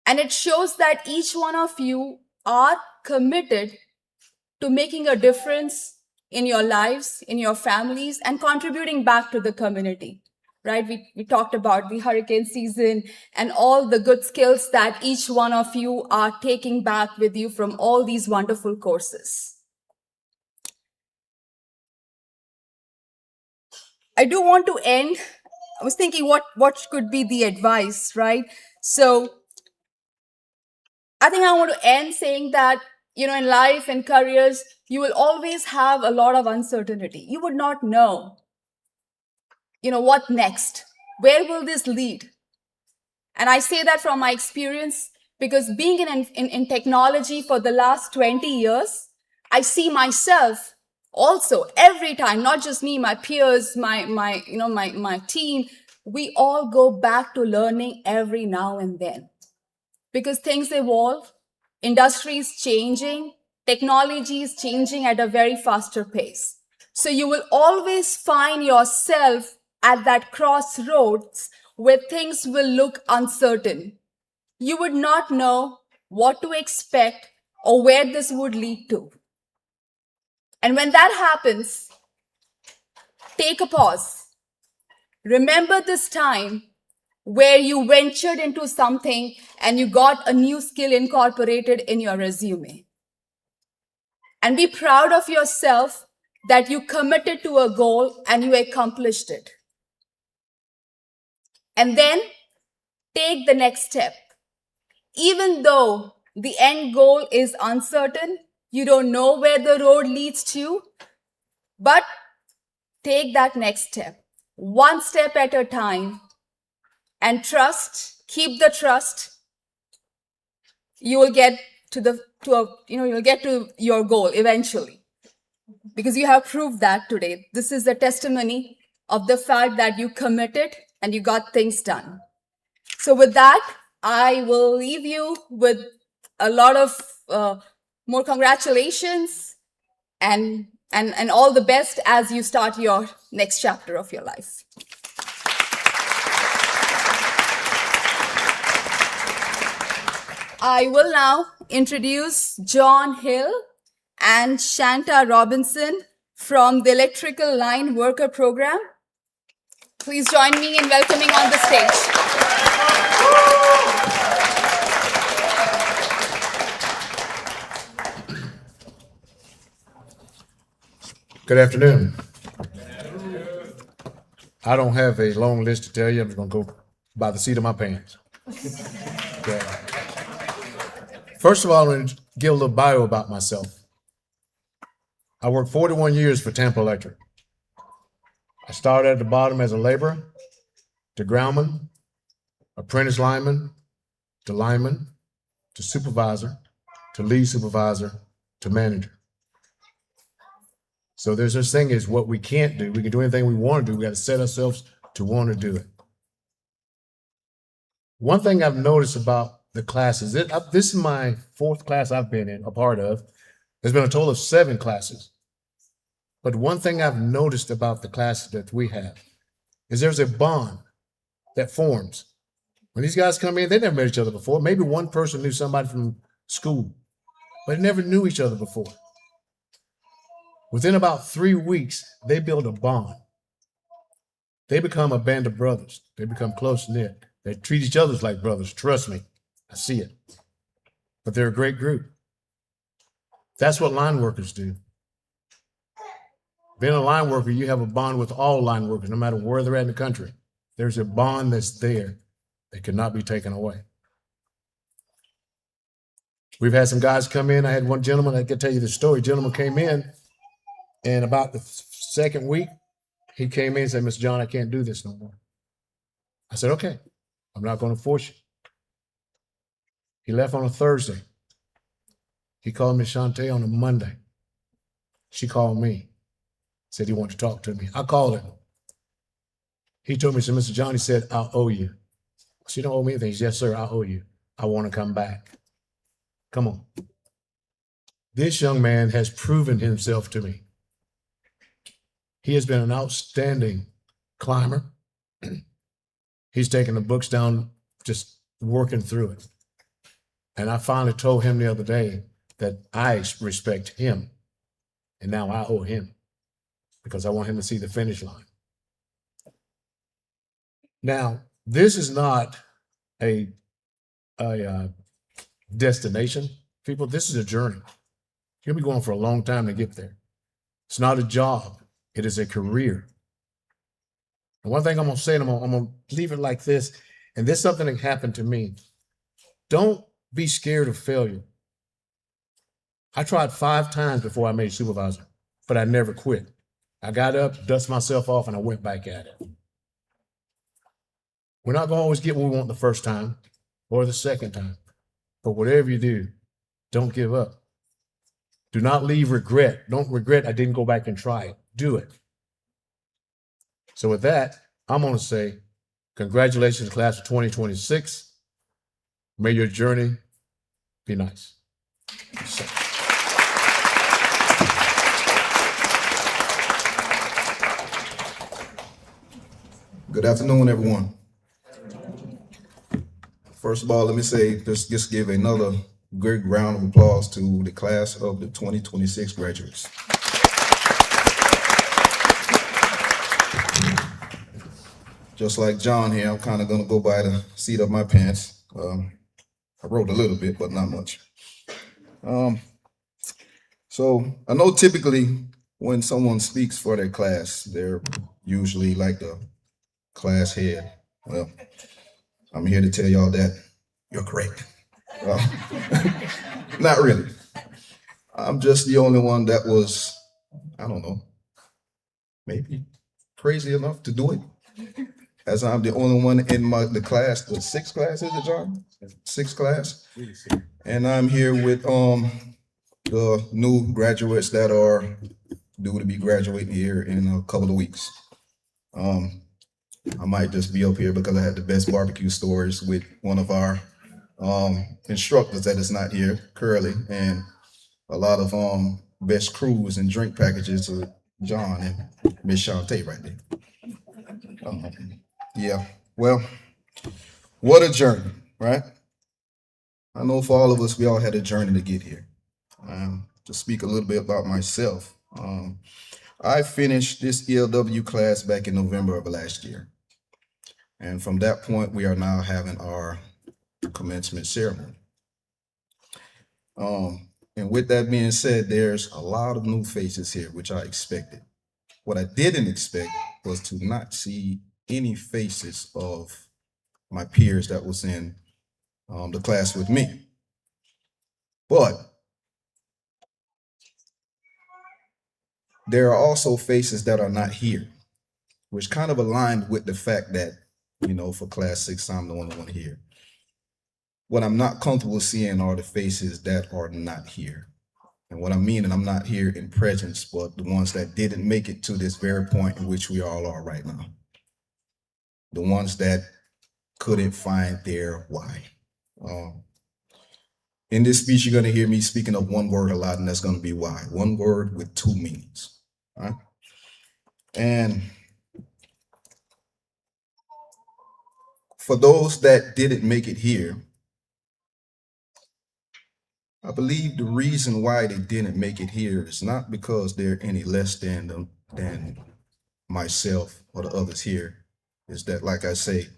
And it shows that each one of you are committed to making a difference in your lives, in your families, and contributing back to the community, right? We talked about the hurricane season and all the good skills that each one of you are taking back with you from all these wonderful courses. I do want to end. I was thinking what could be the advice, right? So I think I want to end saying that, in life and careers, you will always have a lot of uncertainty. You would not know, what next? Where will this lead? And I say that from my experience because being in technology for the last 20 years, I see myself also every time, not just me, my peers, my team, we all go back to learning every now and then because things evolve, industry is changing, technology is changing at a very faster pace. So you will always find yourself at that crossroads where things will look uncertain. You would not know what to expect or where this would lead to. And when that happens, take a pause. Remember this time where you ventured into something and you got a new skill incorporated in your resume. And be proud of yourself that you committed to a goal and you accomplished it. And then take the next step. Even though the end goal is uncertain, you don't know where the road leads to, but take that next step, one step at a time, and trust, keep the trust. You will get you'll get to your goal eventually, because you have proved that today. This is a testimony of the fact that you committed and you got things done. So with that, I will leave you with a lot of more congratulations and all the best as you start your next chapter of your life. I will now introduce John Hill and Shanta Robinson from the Electrical Line Worker Program. Please join me in welcoming on the stage. Good afternoon. I don't have a long list to tell you. I'm just gonna go by the seat of my pants. Okay. First of all, I'm gonna give a little bio about myself. I worked 41 years for Tampa Electric. I started at the bottom as a laborer, to groundman, apprentice lineman, to supervisor, to lead supervisor, to manager. So there's this thing is what we can't do. We can do anything we want to do. We got to set ourselves to want to do it. One thing I've noticed about the classes, this is my 4th class I've been in, a part of. There's been a total of 7 classes. But one thing I've noticed about the classes that we have is there's a bond that forms. When these guys come in, they never met each other before. Maybe one person knew somebody from school, but never knew each other before. Within about 3 weeks, they build a bond. They become a band of brothers. They become close-knit. They treat each other like brothers. Trust me, I see it. But they're a great group. That's what line workers do. Being a line worker, you have a bond with all line workers, no matter where they're at in the country. There's a bond that's there that cannot be taken away. We've had some guys come in. I had one gentleman, I can tell you the story. Gentleman came in, and about the 2nd week, he came in and said, Mr. John, I can't do this no more. I said, okay, I'm not going to force you. He left on a Thursday. He called me Shantae on a Monday. She called me, said he wanted to talk to me. I called him. He told me, so Mr. John, he said, I'll owe you. She don't owe me anything. He said, yes, sir, I owe you. I want to come back. Come on. This young man has proven himself to me. He has been an outstanding climber. He's taken the books down, just working through it. And I finally told him the other day that I respect him. And now I owe him because I want him to see the finish line. Now, this is not a destination, people. This is a journey. You'll be going for a long time to get there. It's not a job. It is a career. And one thing I'm going to say, and I'm going to leave it like this, and this is something that happened to me. Don't be scared of failure. I tried 5 times before I made supervisor, but I never quit. I got up, dusted myself off, and I went back at it. We're not going to always get what we want the first time or the second time, but whatever you do, don't give up. Do not leave regret. Don't regret I didn't go back and try it. Do it. So with that, I'm going to say, congratulations, class of 2026. May your journey be nice. Good afternoon, everyone. First of all, let me say, just give another great round of applause to the class of the 2026 graduates. Just like John here, I'm kind of going to go by the seat of my pants. I wrote a little bit, but not much. So I know typically when someone speaks for their class, they're usually like the class head. Well, I'm here to tell y'all that you're correct. Not really. I'm just the only one that was, I don't know, maybe crazy enough to do it. As I'm the only one in the class, the 6th class, is it, John? 6th class. And I'm here with the new graduates that are due to be graduating here in a couple of weeks. I might just be up here because I had the best barbecue stories with one of our instructors that is not here, Curly, and a lot of best crews and drink packages to John and Miss Shantae right there. Yeah, well, what a journey, right? I know for all of us, we all had a journey to get here. To speak a little bit about myself, I finished this ELW class back in November of last year. And from that point, we are now having our commencement ceremony. And with that being said, there's a lot of new faces here, which I expected. What I didn't expect was to not see any faces of my peers that was in the class with me. But there are also faces that are not here, which kind of aligned with the fact that, you know, for class 6, I'm the only one here. What I'm not comfortable seeing are the faces that are not here. And what I mean, and I'm not here in presence, but the ones that didn't make it to this very point in which we all are right now. The ones that couldn't find their why. In this speech, you're going to hear me speaking of one word a lot, and that's going to be why. One word with 2 meanings. All right? And for those that didn't make it here, I believe the reason why they didn't make it here is not because they're any less than them, than myself or the others here. Is that, like I say,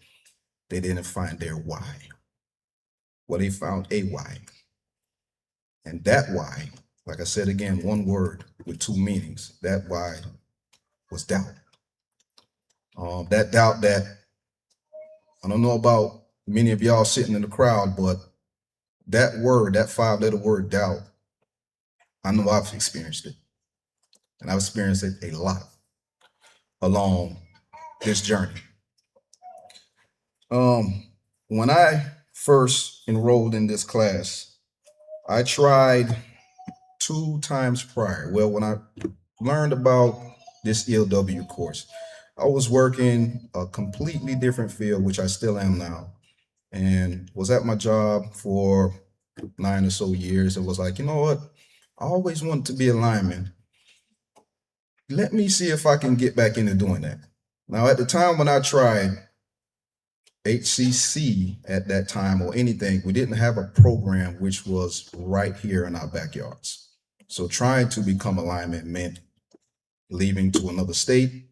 they didn't find their why. Well, they found a why. And that why, like I said again, one word with 2 meanings, that why was doubt. That doubt that, I don't know about many of y'all sitting in the crowd, but that word, that 5-letter word doubt, I know I've experienced it. And I've experienced it a lot along this journey. When I first enrolled in this class, I tried 2 times prior. Well, when I learned about this ELW course, I was working a completely different field, which I still am now, and was at my job for 9 or so years and was like, you know what? I always wanted to be a lineman. Let me see if I can get back into doing that. Now, at the time when I tried HCC at that time or anything, we didn't have a program which was right here in our backyards. So trying to become a lineman meant leaving to another state,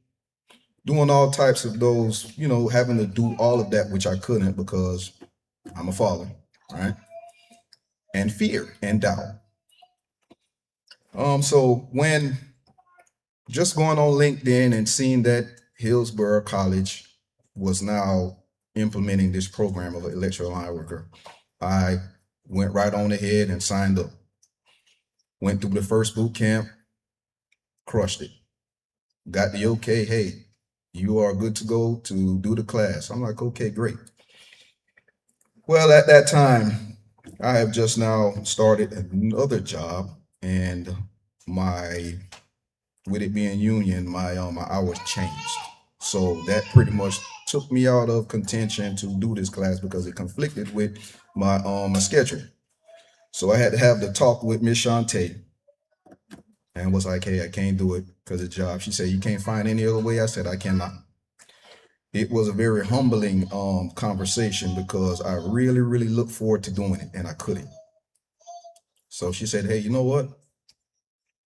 doing all types of those, you know, having to do all of that, which I couldn't because I'm a father, right? And fear and doubt. So when just going on LinkedIn and seeing that Hillsborough College was now implementing this program of an electrical line worker, I went right on ahead and signed up. Went through the first boot camp, crushed it. Got the okay, hey, you are good to go to do the class. I'm like, okay, great. Well, at that time, I have just now started another job, and with it being union, my hours changed. So that pretty much took me out of contention to do this class because it conflicted with my my schedule. So I had to have the talk with Miss Shantae and was like, hey, I can't do it because of the job. She said, you can't find any other way? I said, I cannot. It was a very humbling conversation because I really, really looked forward to doing it and I couldn't. So she said, hey, you know what?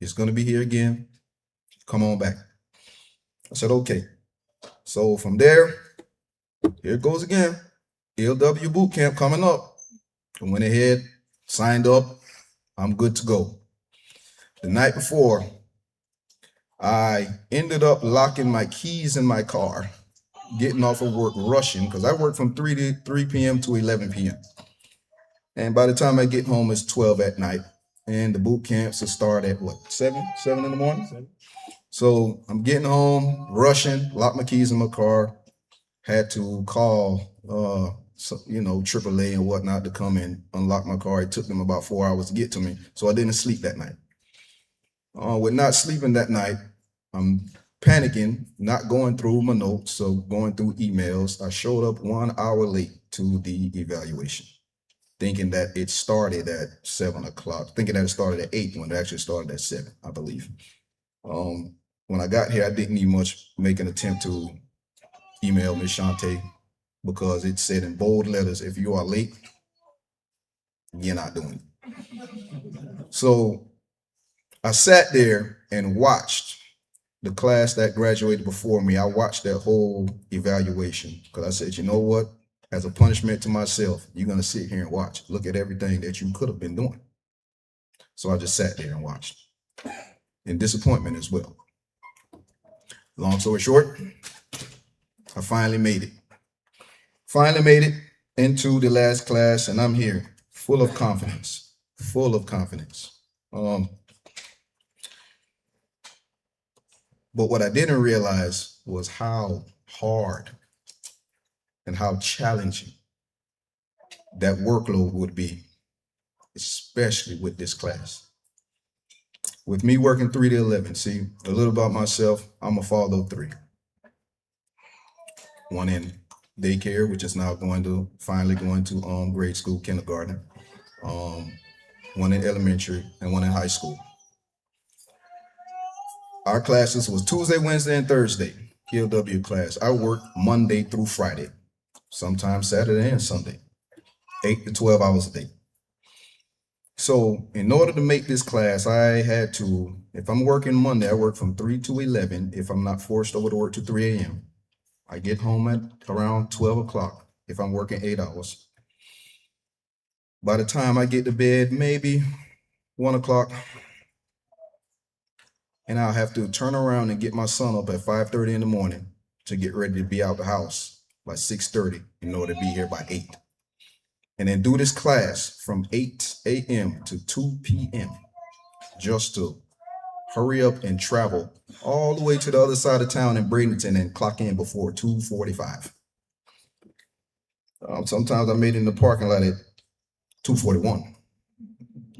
It's going to be here again. Come on back. I said, okay. So from there, here it goes again. ELW boot camp coming up. I went ahead, signed up. I'm good to go. The night before, I ended up locking my keys in my car, getting off of work, rushing, because I work from 3 p.m. to 11 p.m. And by the time I get home, it's 12 at night. And the boot camps will start at what, 7 in the morning? 7. So I'm getting home, rushing, locked my keys in my car, had to call, AAA and whatnot to come and unlock my car. It took them about 4 hours to get to me. So I didn't sleep that night. With not sleeping that night, I'm panicking, not going through my notes, so going through emails. I showed up 1 hour late to the evaluation, thinking that it started at 7 o'clock, thinking that it started at 8 when it actually started at 7, I believe. When I got here, I didn't even make an attempt to email Ms. Shantae because it said in bold letters, if you are late, you're not doing it. So I sat there and watched the class that graduated before me. I watched that whole evaluation because I said, you know what? As a punishment to myself, you're going to sit here and watch. Look at everything that you could have been doing. So I just sat there and watched. And disappointment as well. Long story short, I finally made it. Finally made it into the last class, and I'm here full of confidence, full of confidence. But what I didn't realize was how hard and how challenging that workload would be, especially with this class. With me working 3 to 11, see, a little about myself, I'm a father of 3. One in daycare, which is now finally going to grade school, kindergarten. One in elementary and one in high school. Our classes was Tuesday, Wednesday, and Thursday, PLW class. I worked Monday through Friday, sometimes Saturday and Sunday, 8 to 12 hours a day. So in order to make this class, I had to, if I'm working Monday, I work from 3 to 11. If I'm not forced over to work to 3 a.m. I get home at around 12 o'clock if I'm working 8 hours. By the time I get to bed, maybe 1 o'clock, and I'll have to turn around and get my son up at 5:30 in the morning to get ready to be out the house by 6:30 in order to be here by 8. And then do this class from 8 a.m. to 2 p.m. just to hurry up and travel all the way to the other side of town in Bradenton and clock in before 2:45. Sometimes I made it in the parking lot at 2:41.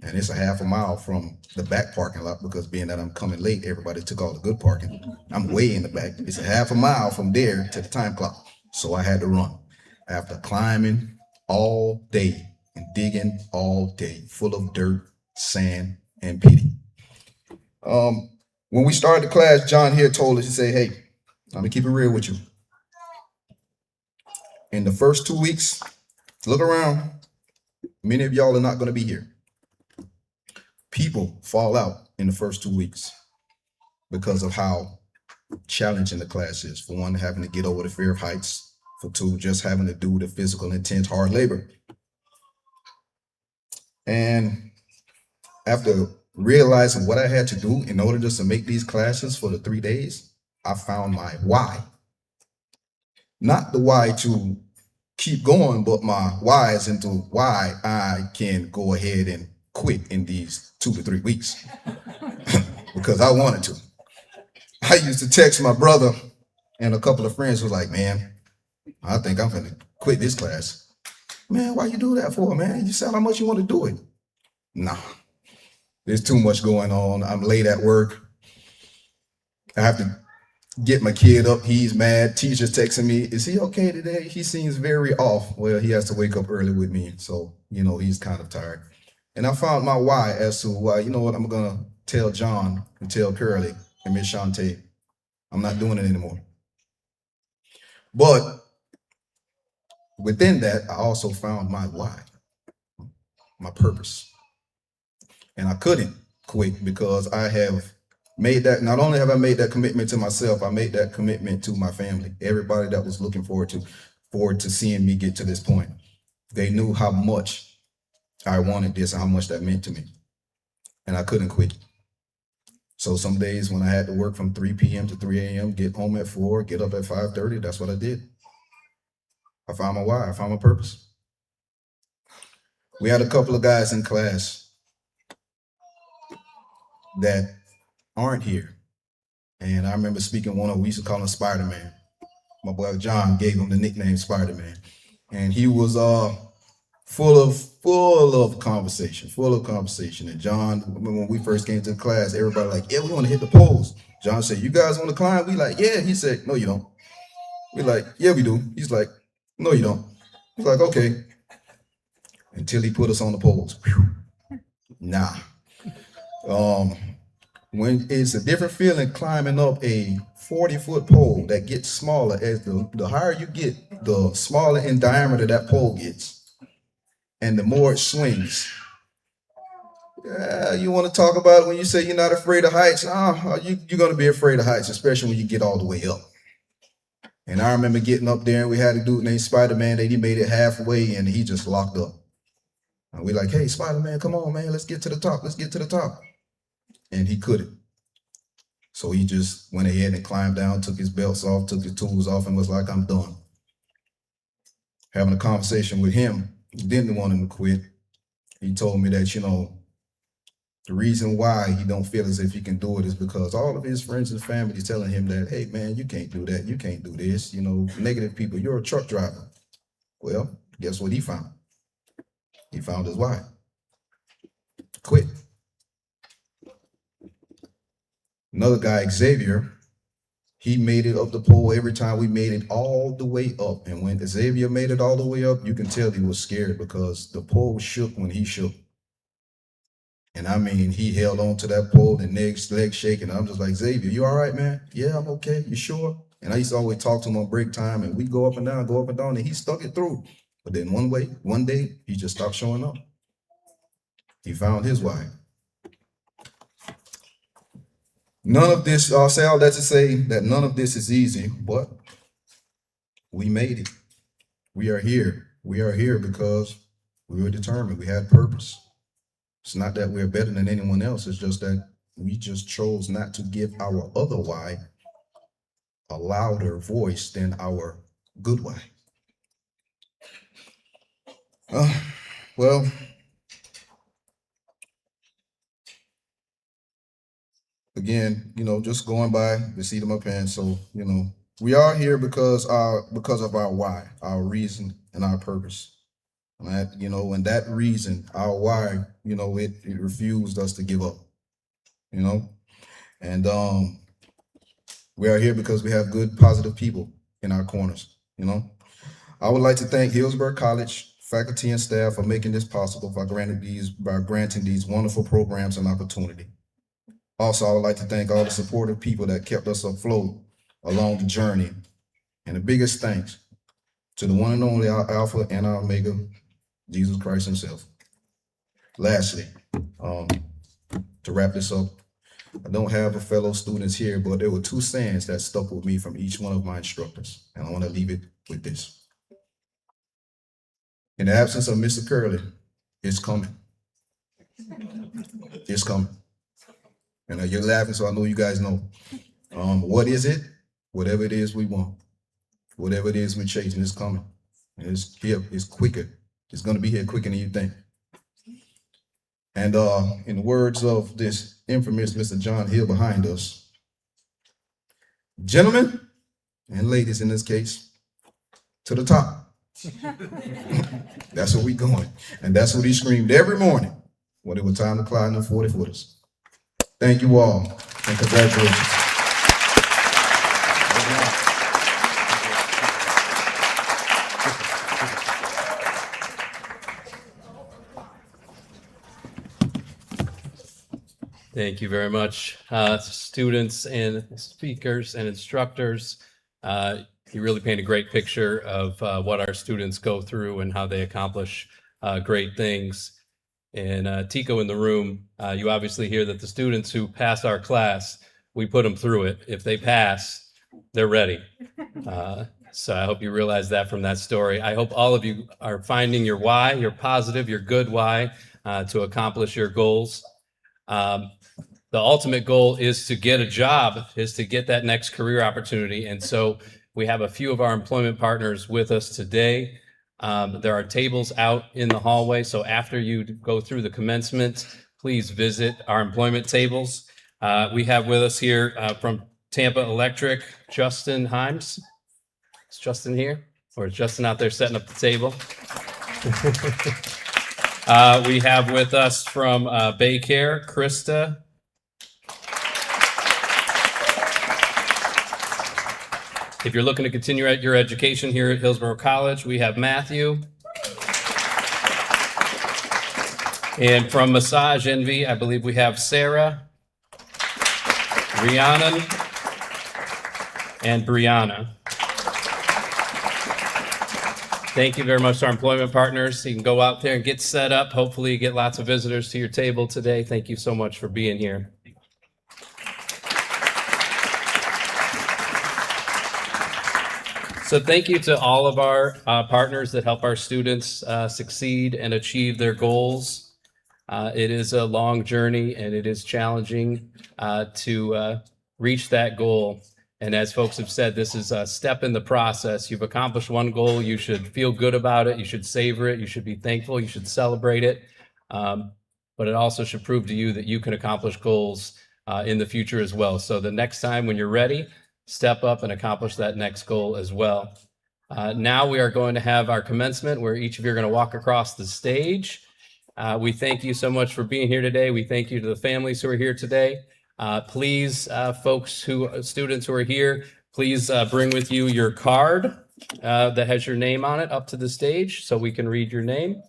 And it's a half a mile from the back parking lot because being that I'm coming late, everybody took all the good parking. I'm way in the back. It's a half a mile from there to the time clock. So I had to run after climbing all day and digging all day, full of dirt, sand, and pity. When we started the class, John here told us, he said, hey, I'm gonna keep it real with you. In the first 2 weeks, look around. Many of y'all are not gonna be here. People fall out in the first 2 weeks because of how challenging the class is. For one, having to get over the fear of heights. For two, just having to do the physical, intense, hard labor. And after realizing what I had to do in order just to make these classes for the 3 days, I found my why. Not the why to keep going, but my why is into why I can go ahead and quit in these 2 to 3 weeks because I wanted to. I used to text my brother and a couple of friends who was like, man, I think I'm gonna quit this class. Man, why you do that for, man? You said how much you want to do it. Nah, there's too much going on. I'm late at work. I have to get my kid up. He's mad. Teacher's texting me. Is he okay today? He seems very off. Well, he has to wake up early with me. So, he's kind of tired. And I found my why as to why, you know what, I'm going to tell John and tell Curly and Miss Shantae, I'm not doing it anymore. But within that, I also found my why, my purpose. And I couldn't quit because I have made that, not only have I made that commitment to myself, I made that commitment to my family, everybody that was looking forward to seeing me get to this point. They knew how much I wanted this and how much that meant to me. And I couldn't quit. So some days when I had to work from 3 p.m. to 3 a.m., get home at 4, get up at 5:30, that's what I did. I found my why, I found my purpose. We had a couple of guys in class that aren't here. And I remember speaking one of them, we used to call him Spider-Man. My boy John gave him the nickname Spider-Man. And he was full of conversation. And John, when we first came to the class, everybody like, yeah, we want to hit the poles. John said, you guys want to climb? We like, yeah. He said, no, you don't. We like, yeah, we do. He's like, no, you don't. He's like, okay. Until he put us on the poles. Whew. Nah. When it's a different feeling climbing up a 40-foot pole that gets smaller as the higher you get, the smaller in diameter that pole gets. And the more it swings. Yeah, you want to talk about when you say you're not afraid of heights? You're going to be afraid of heights, especially when you get all the way up. And I remember getting up there and we had a dude named Spider-Man that he made it halfway and he just locked up. And we like, hey, Spider-Man, come on, man, let's get to the top. Let's get to the top. And he couldn't. So he just went ahead and climbed down, took his belts off, took his tools off, and was like, I'm done. Having a conversation with him, he didn't want him to quit. He told me that, you know, the reason why he don't feel as if he can do it is because all of his friends and family telling him that, hey, man, you can't do that. You can't do this. You know, negative people, you're a truck driver. Well, guess what he found? He found his why. Quit. Another guy, Xavier, he made it up the pole every time we made it all the way up. And when Xavier made it all the way up, you can tell he was scared because the pole shook when he shook. And I mean, he held on to that pole, the next leg shaking. I'm just like, Xavier, you all right, man? Yeah, I'm okay. You sure? And I used to always talk to him on break time, and we'd go up and down, and he stuck it through. But then one day, he just stopped showing up. He found his why. None of this, I'll say all that to say that none of this is easy, but we made it. We are here. We are here because we were determined. We had purpose. It's not that we're better than anyone else. It's just that we just chose not to give our other why a louder voice than our good why. Well, again, you know, just going by the seat of my pants. So, you know, we are here because of our why, our reason, and our purpose. And that, you know, and that reason, our why, you know, it refused us to give up, you know. And we are here because we have good, positive people in our corners, you know. I would like to thank Hillsborough College faculty and staff for making this possible by granting these wonderful programs and opportunity. Also, I would like to thank all the supportive people that kept us afloat along the journey. And the biggest thanks to the one and only our Alpha and our Omega, Jesus Christ himself. Lastly, to wrap this up, I don't have a fellow students here, but there were two sayings that stuck with me from each one of my instructors. And I want to leave it with this. In the absence of Mr. Curley, it's coming. It's coming. And you're laughing, so I know you guys know. What is it? Whatever it is we want. Whatever it is we're chasing, it's coming. It's here, it's quicker. It's going to be here quicker than you think. And in the words of this infamous Mr. John Hill behind us, gentlemen and ladies in this case, to the top. That's where we going. And that's what he screamed every morning when it was time to climb the 40-footers. Thank you all, and congratulations. Thank you very much, students and speakers and instructors. You really paint a great picture of what our students go through and how they accomplish great things. And Tico in the room, you obviously hear that the students who pass our class, we put them through it. If they pass, they're ready. So I hope you realize that from that story. I hope all of you are finding your why, your positive, your good why to accomplish your goals. The ultimate goal is to get a job, is to get that next career opportunity. And so we have a few of our employment partners with us today. There are tables out in the hallway. So after you go through the commencement, please visit our employment tables. We have with us here from Tampa Electric, Justin Himes. Is Justin here? Or is Justin out there setting up the table? We have with us from Baycare, Krista. If you're looking to continue your education here at Hillsborough College, we have Matthew. And from Massage Envy, I believe we have Sarah, Rhiannon, and Brianna. Thank you very much to our employment partners. You can go out there and get set up. Hopefully you get lots of visitors to your table today. Thank you so much for being here. So thank you to all of our partners that help our students succeed and achieve their goals. It is a long journey and it is challenging to reach that goal. And as folks have said, this is a step in the process. You've accomplished one goal. You should feel good about it. You should savor it. You should be thankful. You should celebrate it. But it also should prove to you that you can accomplish goals in the future as well. So the next time when you're ready, step up and accomplish that next goal as well. Now we are going to have our commencement where each of you are going to walk across the stage. We thank you so much for being here today. We thank you to the families who are here today. Please, students who are here, please bring with you your card that has your name on it up to the stage so we can read your name.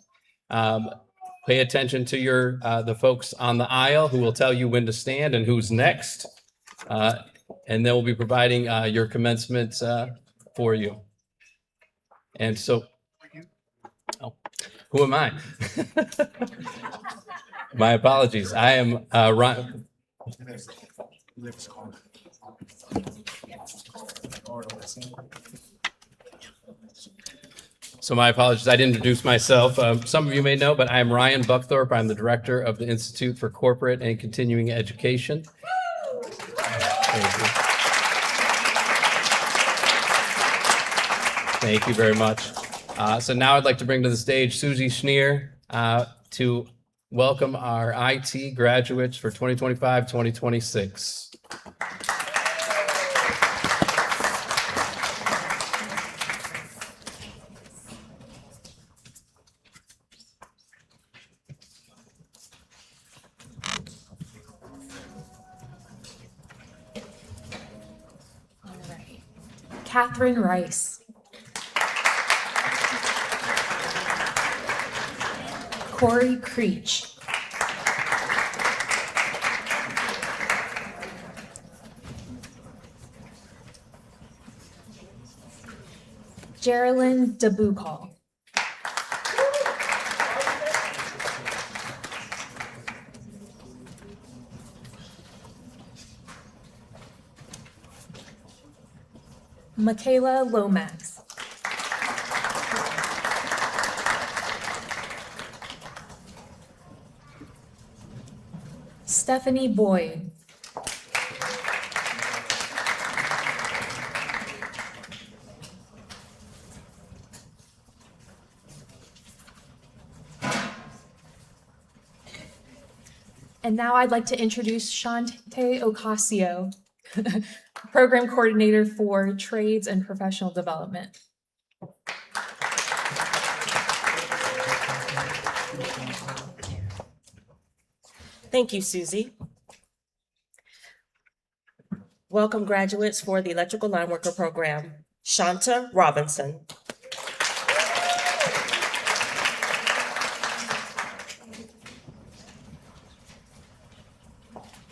Pay attention to the folks on the aisle who will tell you when to stand and who's next. And then we'll be providing your commencement for you. And so, who am I? My apologies. I am Ryan. So my apologies. I didn't introduce myself. Some of you may know, but I am Ryan Buckthorpe. I'm the director of the Institute for Corporate and Continuing Education. Thank you. Thank you very much. So now I'd like to bring to the stage Susie Schneer to welcome our IT graduates for 2025-2026. All right. Catherine Rice. Corey Creech. Geraldine DeBucall. Michaela Lomax. Stephanie Boyd. And now I'd like to introduce Shante Ocasio, Program Coordinator for Trades and Professional Development. Thank you, Susie. Welcome, graduates, for the Electrical Line Worker Program. Shanta Robinson.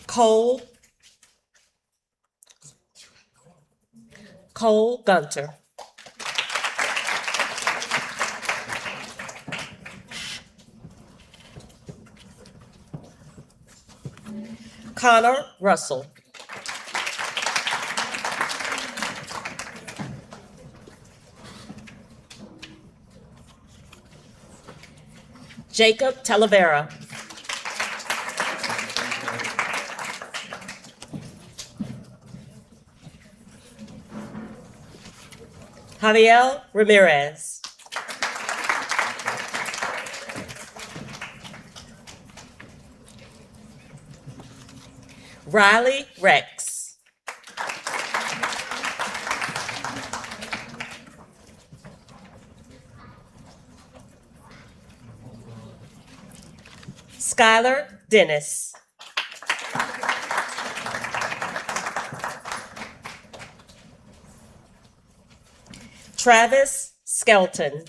Cole Gunter. Connor Russell. Jacob Talavera. Javier Ramirez. Riley Rex. Skylar Dennis. Travis Skelton.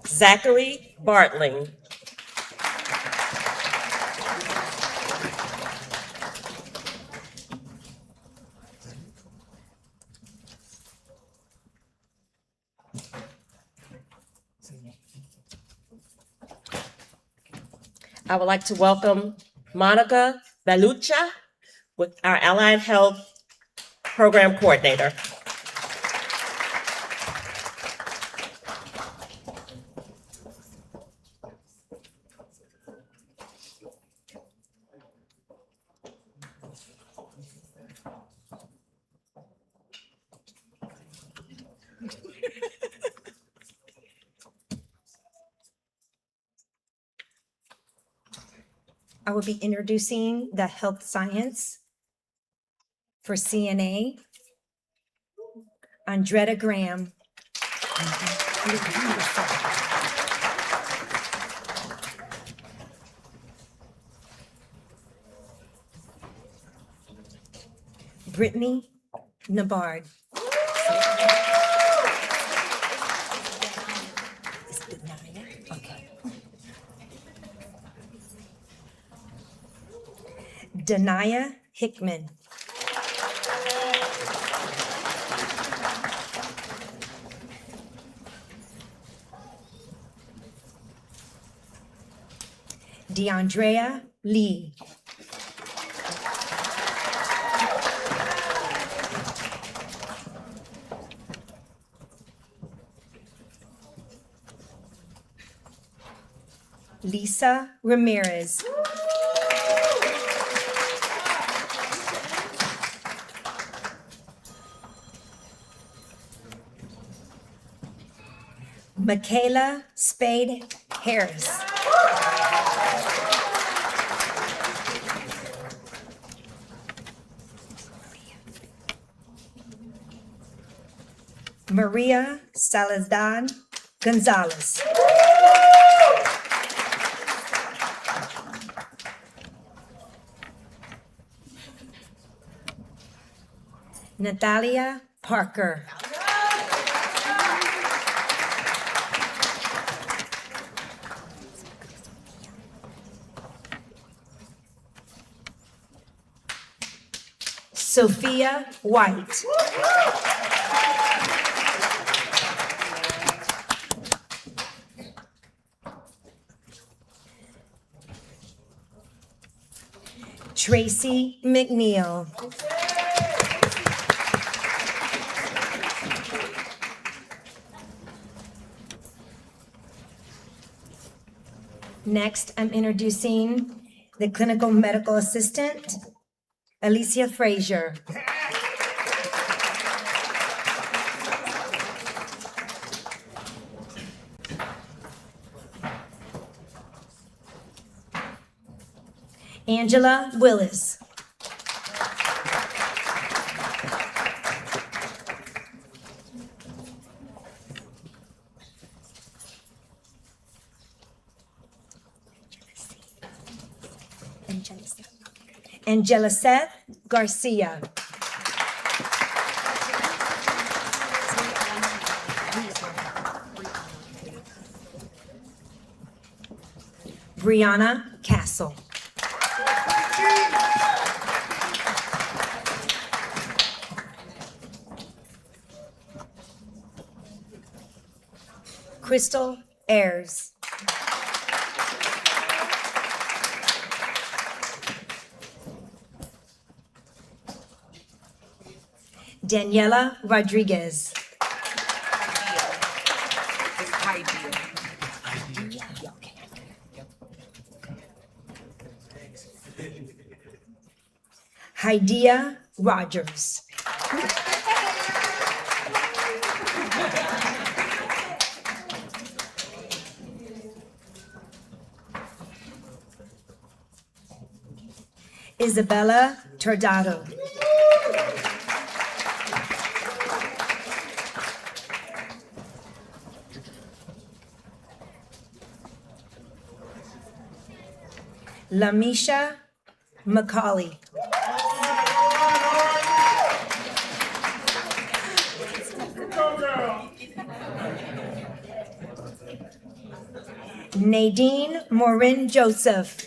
Zachary Bartling. I would like to welcome Monica Balucha with our Allied Health Program Coordinator. I will be introducing the health science for CNA, Andretta Graham. Brittany Nabard. Okay. Dania Hickman. DeAndrea Lee. Lisa Ramirez. Michaela Spade Harris. Maria Salazar Gonzalez. Natalia Parker. Sophia White. Tracy McNeil. Next, I'm introducing the clinical medical assistant, Alicia Frazier. Angela Willis. Angela Seth Garcia. Brianna Castle. Crystal Ayers. Daniela Rodriguez. Haidia Rogers. Isabella Tordado. Lamisha McCauley. Nadine Morin Joseph.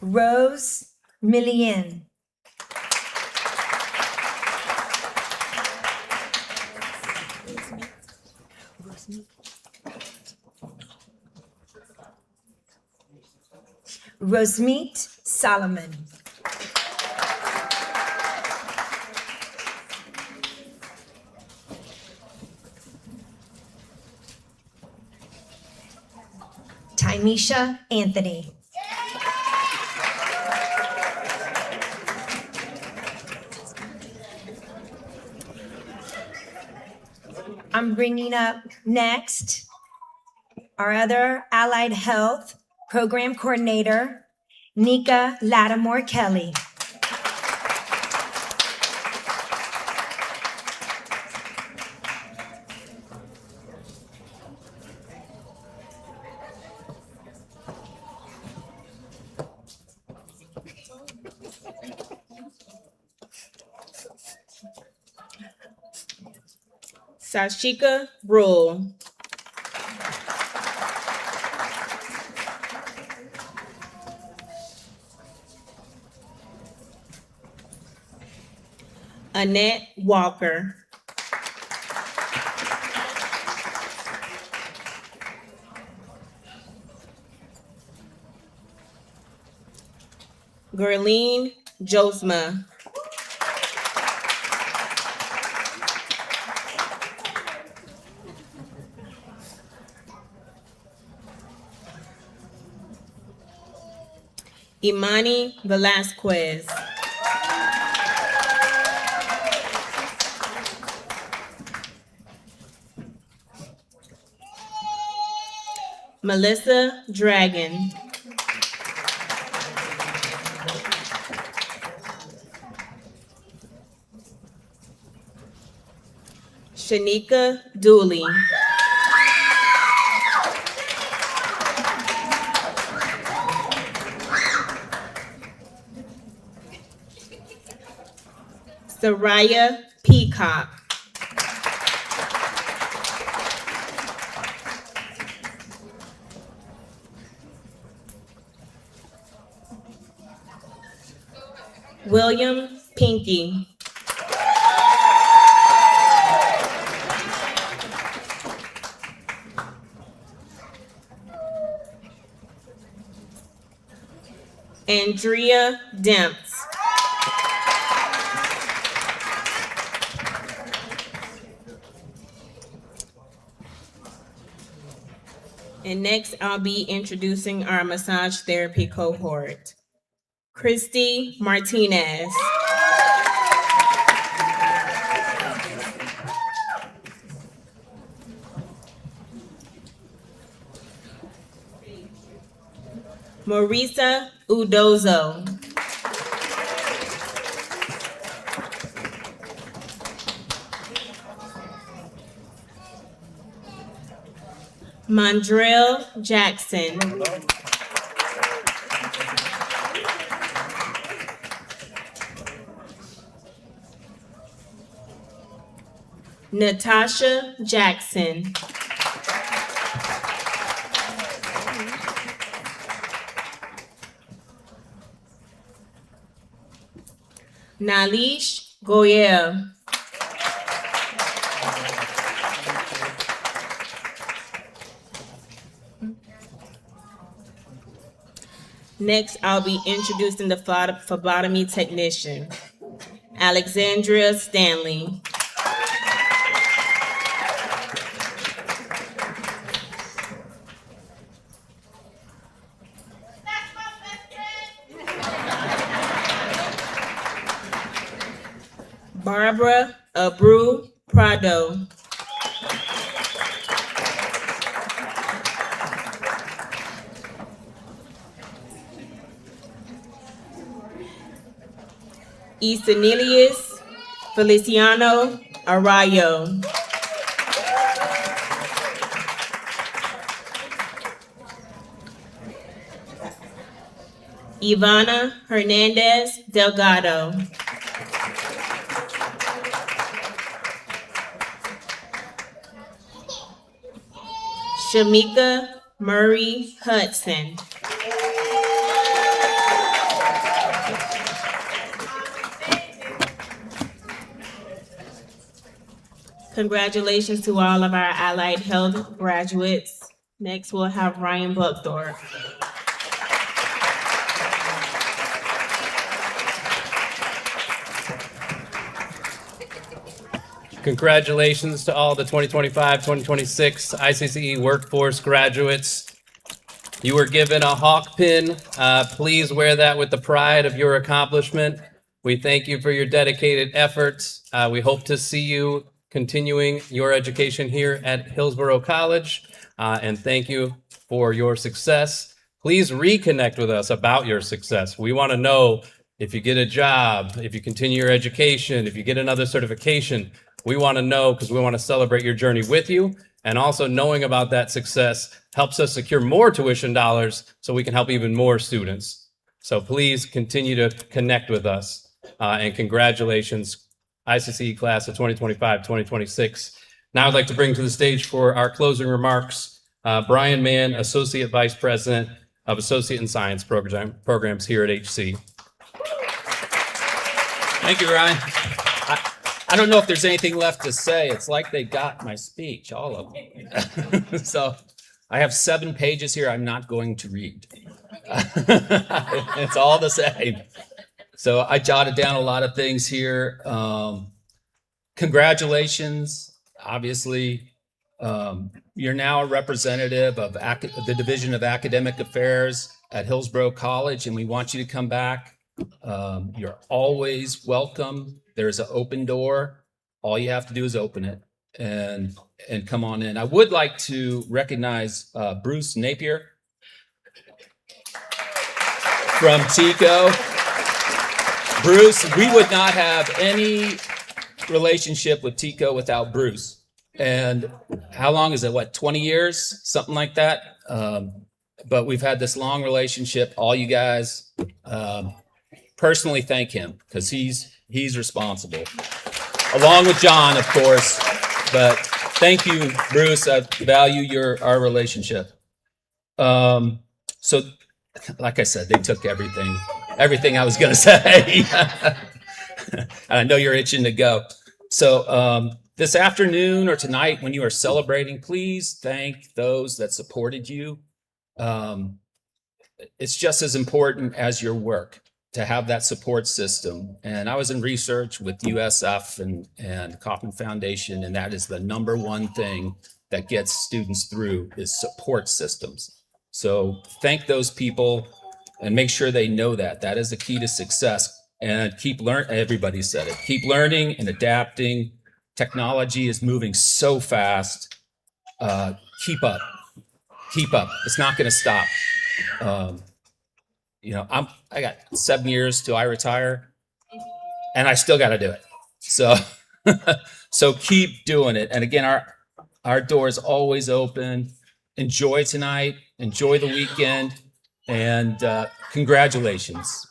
Rose Millian. Rosmeet Solomon. Tymisha Anthony. I'm bringing up next our other Allied Health Program Coordinator, Nika Lattimore Kelly. Sashika Rule. Annette Walker. Gerline Josma. Imani Velasquez. Melissa Dragon. Shanika Dooley. Soraya Peacock. William Pinky. Andrea Demps. And next, I'll be introducing our massage therapy cohort. Christy Martinez. Marisa Udozo. Mondrell Jackson. Natasha Jackson. Nalish Goyel. Next, I'll be introducing the phlebotomy technician, Alexandria Stanley. Barbara Abreu Prado. Esenelius Feliciano Arroyo. Ivana Hernandez Delgado. Shamika Murray Hudson. Congratulations to all of our Allied Health graduates. Next, we'll have Ryan Buckthorpe. Congratulations to all the 2025-2026 ICCE workforce graduates. You were given a hawk pin. Please wear that with the pride of your accomplishment. We thank you for your dedicated efforts. We hope to see you continuing your education here at Hillsborough College, and thank you for your success. Please reconnect with us about your success. We want to know if you get a job, if you continue your education, if you get another certification. We want to know because we want to celebrate your journey with you. And also knowing about that success helps us secure more tuition dollars so we can help even more students. So please continue to connect with us. And congratulations, ICCE class of 2025-2026. Now I'd like to bring to the stage for our closing remarks, Brian Mann, Associate Vice President of Associate in Science Programs here at HC. Thank you, Ryan. I don't know if there's anything left to say. It's like they got my speech, all of them. So I have 7 pages here I'm not going to read. It's all the same. So I jotted down a lot of things here. Congratulations. Obviously, you're now a representative of the Division of Academic Affairs at Hillsborough College, and we want you to come back. You're always welcome. There's an open door. All you have to do is open it and come on in. I would like to recognize Bruce Napier from TICO. Bruce, we would not have any relationship with TICO without Bruce. And how long is it? What, 20 years? Something like that. But we've had this long relationship. All you guys personally thank him because he's responsible, along with John, of course. But thank you, Bruce. I value our relationship. So, like I said, they took everything I was going to say. And I know you're itching to go. So this afternoon or tonight, when you are celebrating, please thank those that supported you. It's just as important as your work to have that support system. And I was in research with USF and Kauffman Foundation, and that is the #1 thing that gets students through is support systems. So thank those people and make sure they know that. That is the key to success. And keep learning, everybody said it, keep learning and adapting. Technology is moving so fast. Keep up. It's not gonna stop. I got 7 years till I retire and I still got to do it. So keep doing it. And again, our door is always open. Enjoy tonight, enjoy the weekend, and congratulations.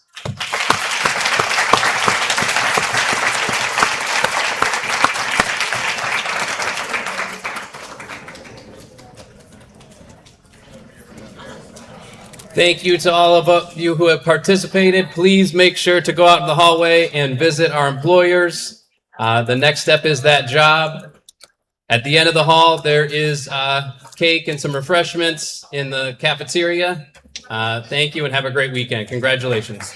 Thank you to all of you who have participated. Please make sure to go out in the hallway and visit our employers. The next step is that job. At the end of the hall, there is cake and some refreshments in the cafeteria. Thank you and have a great weekend. Congratulations.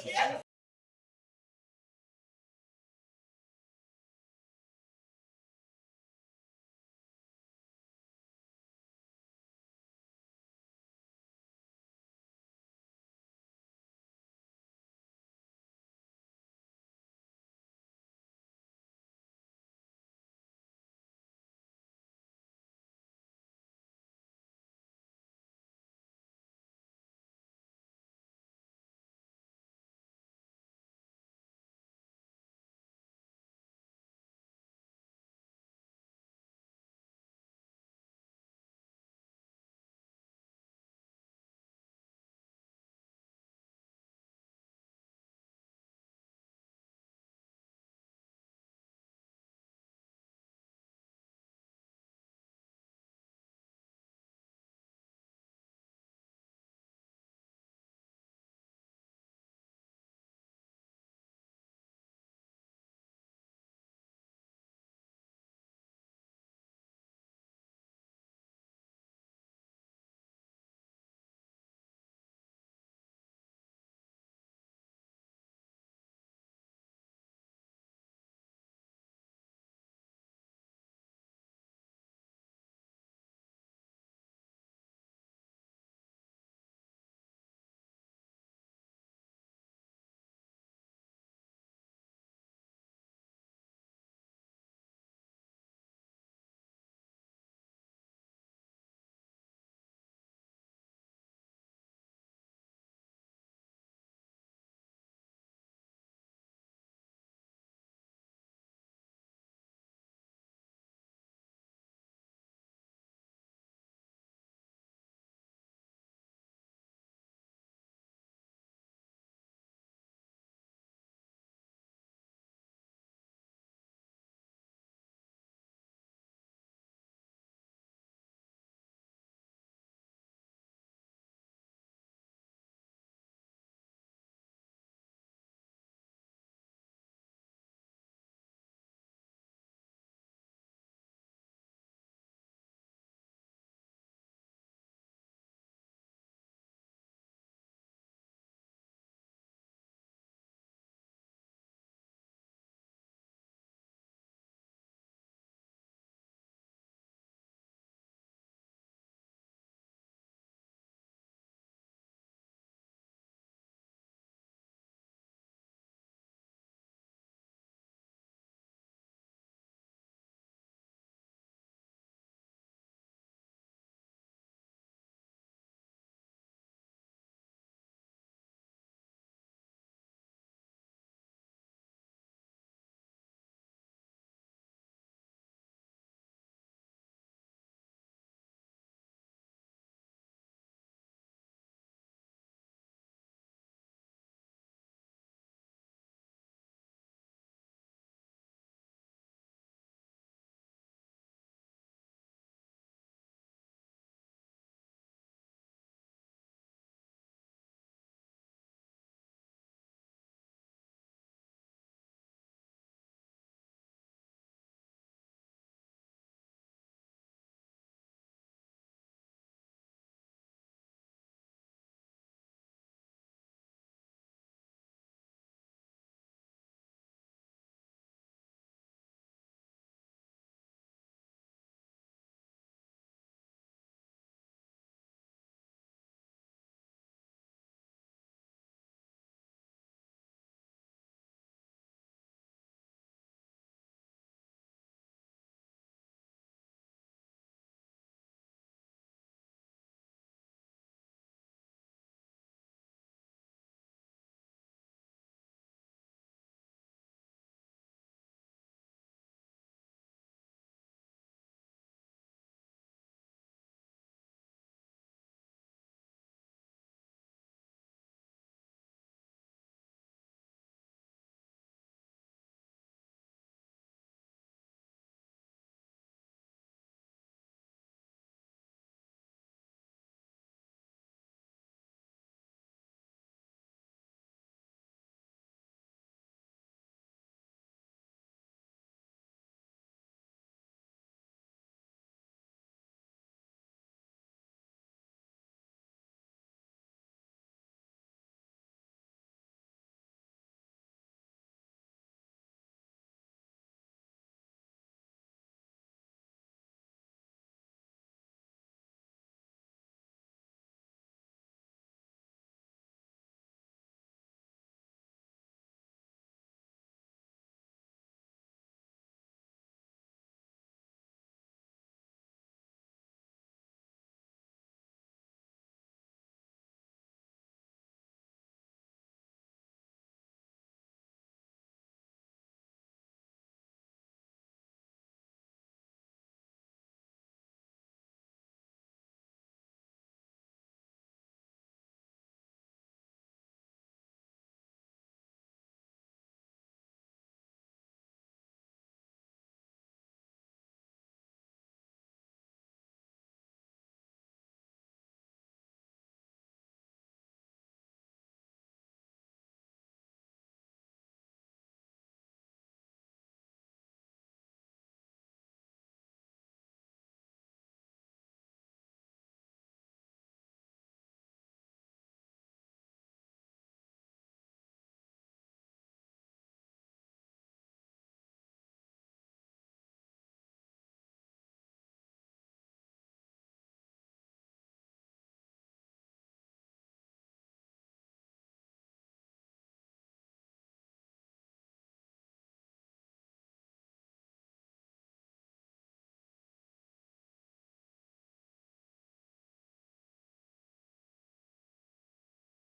Yeah.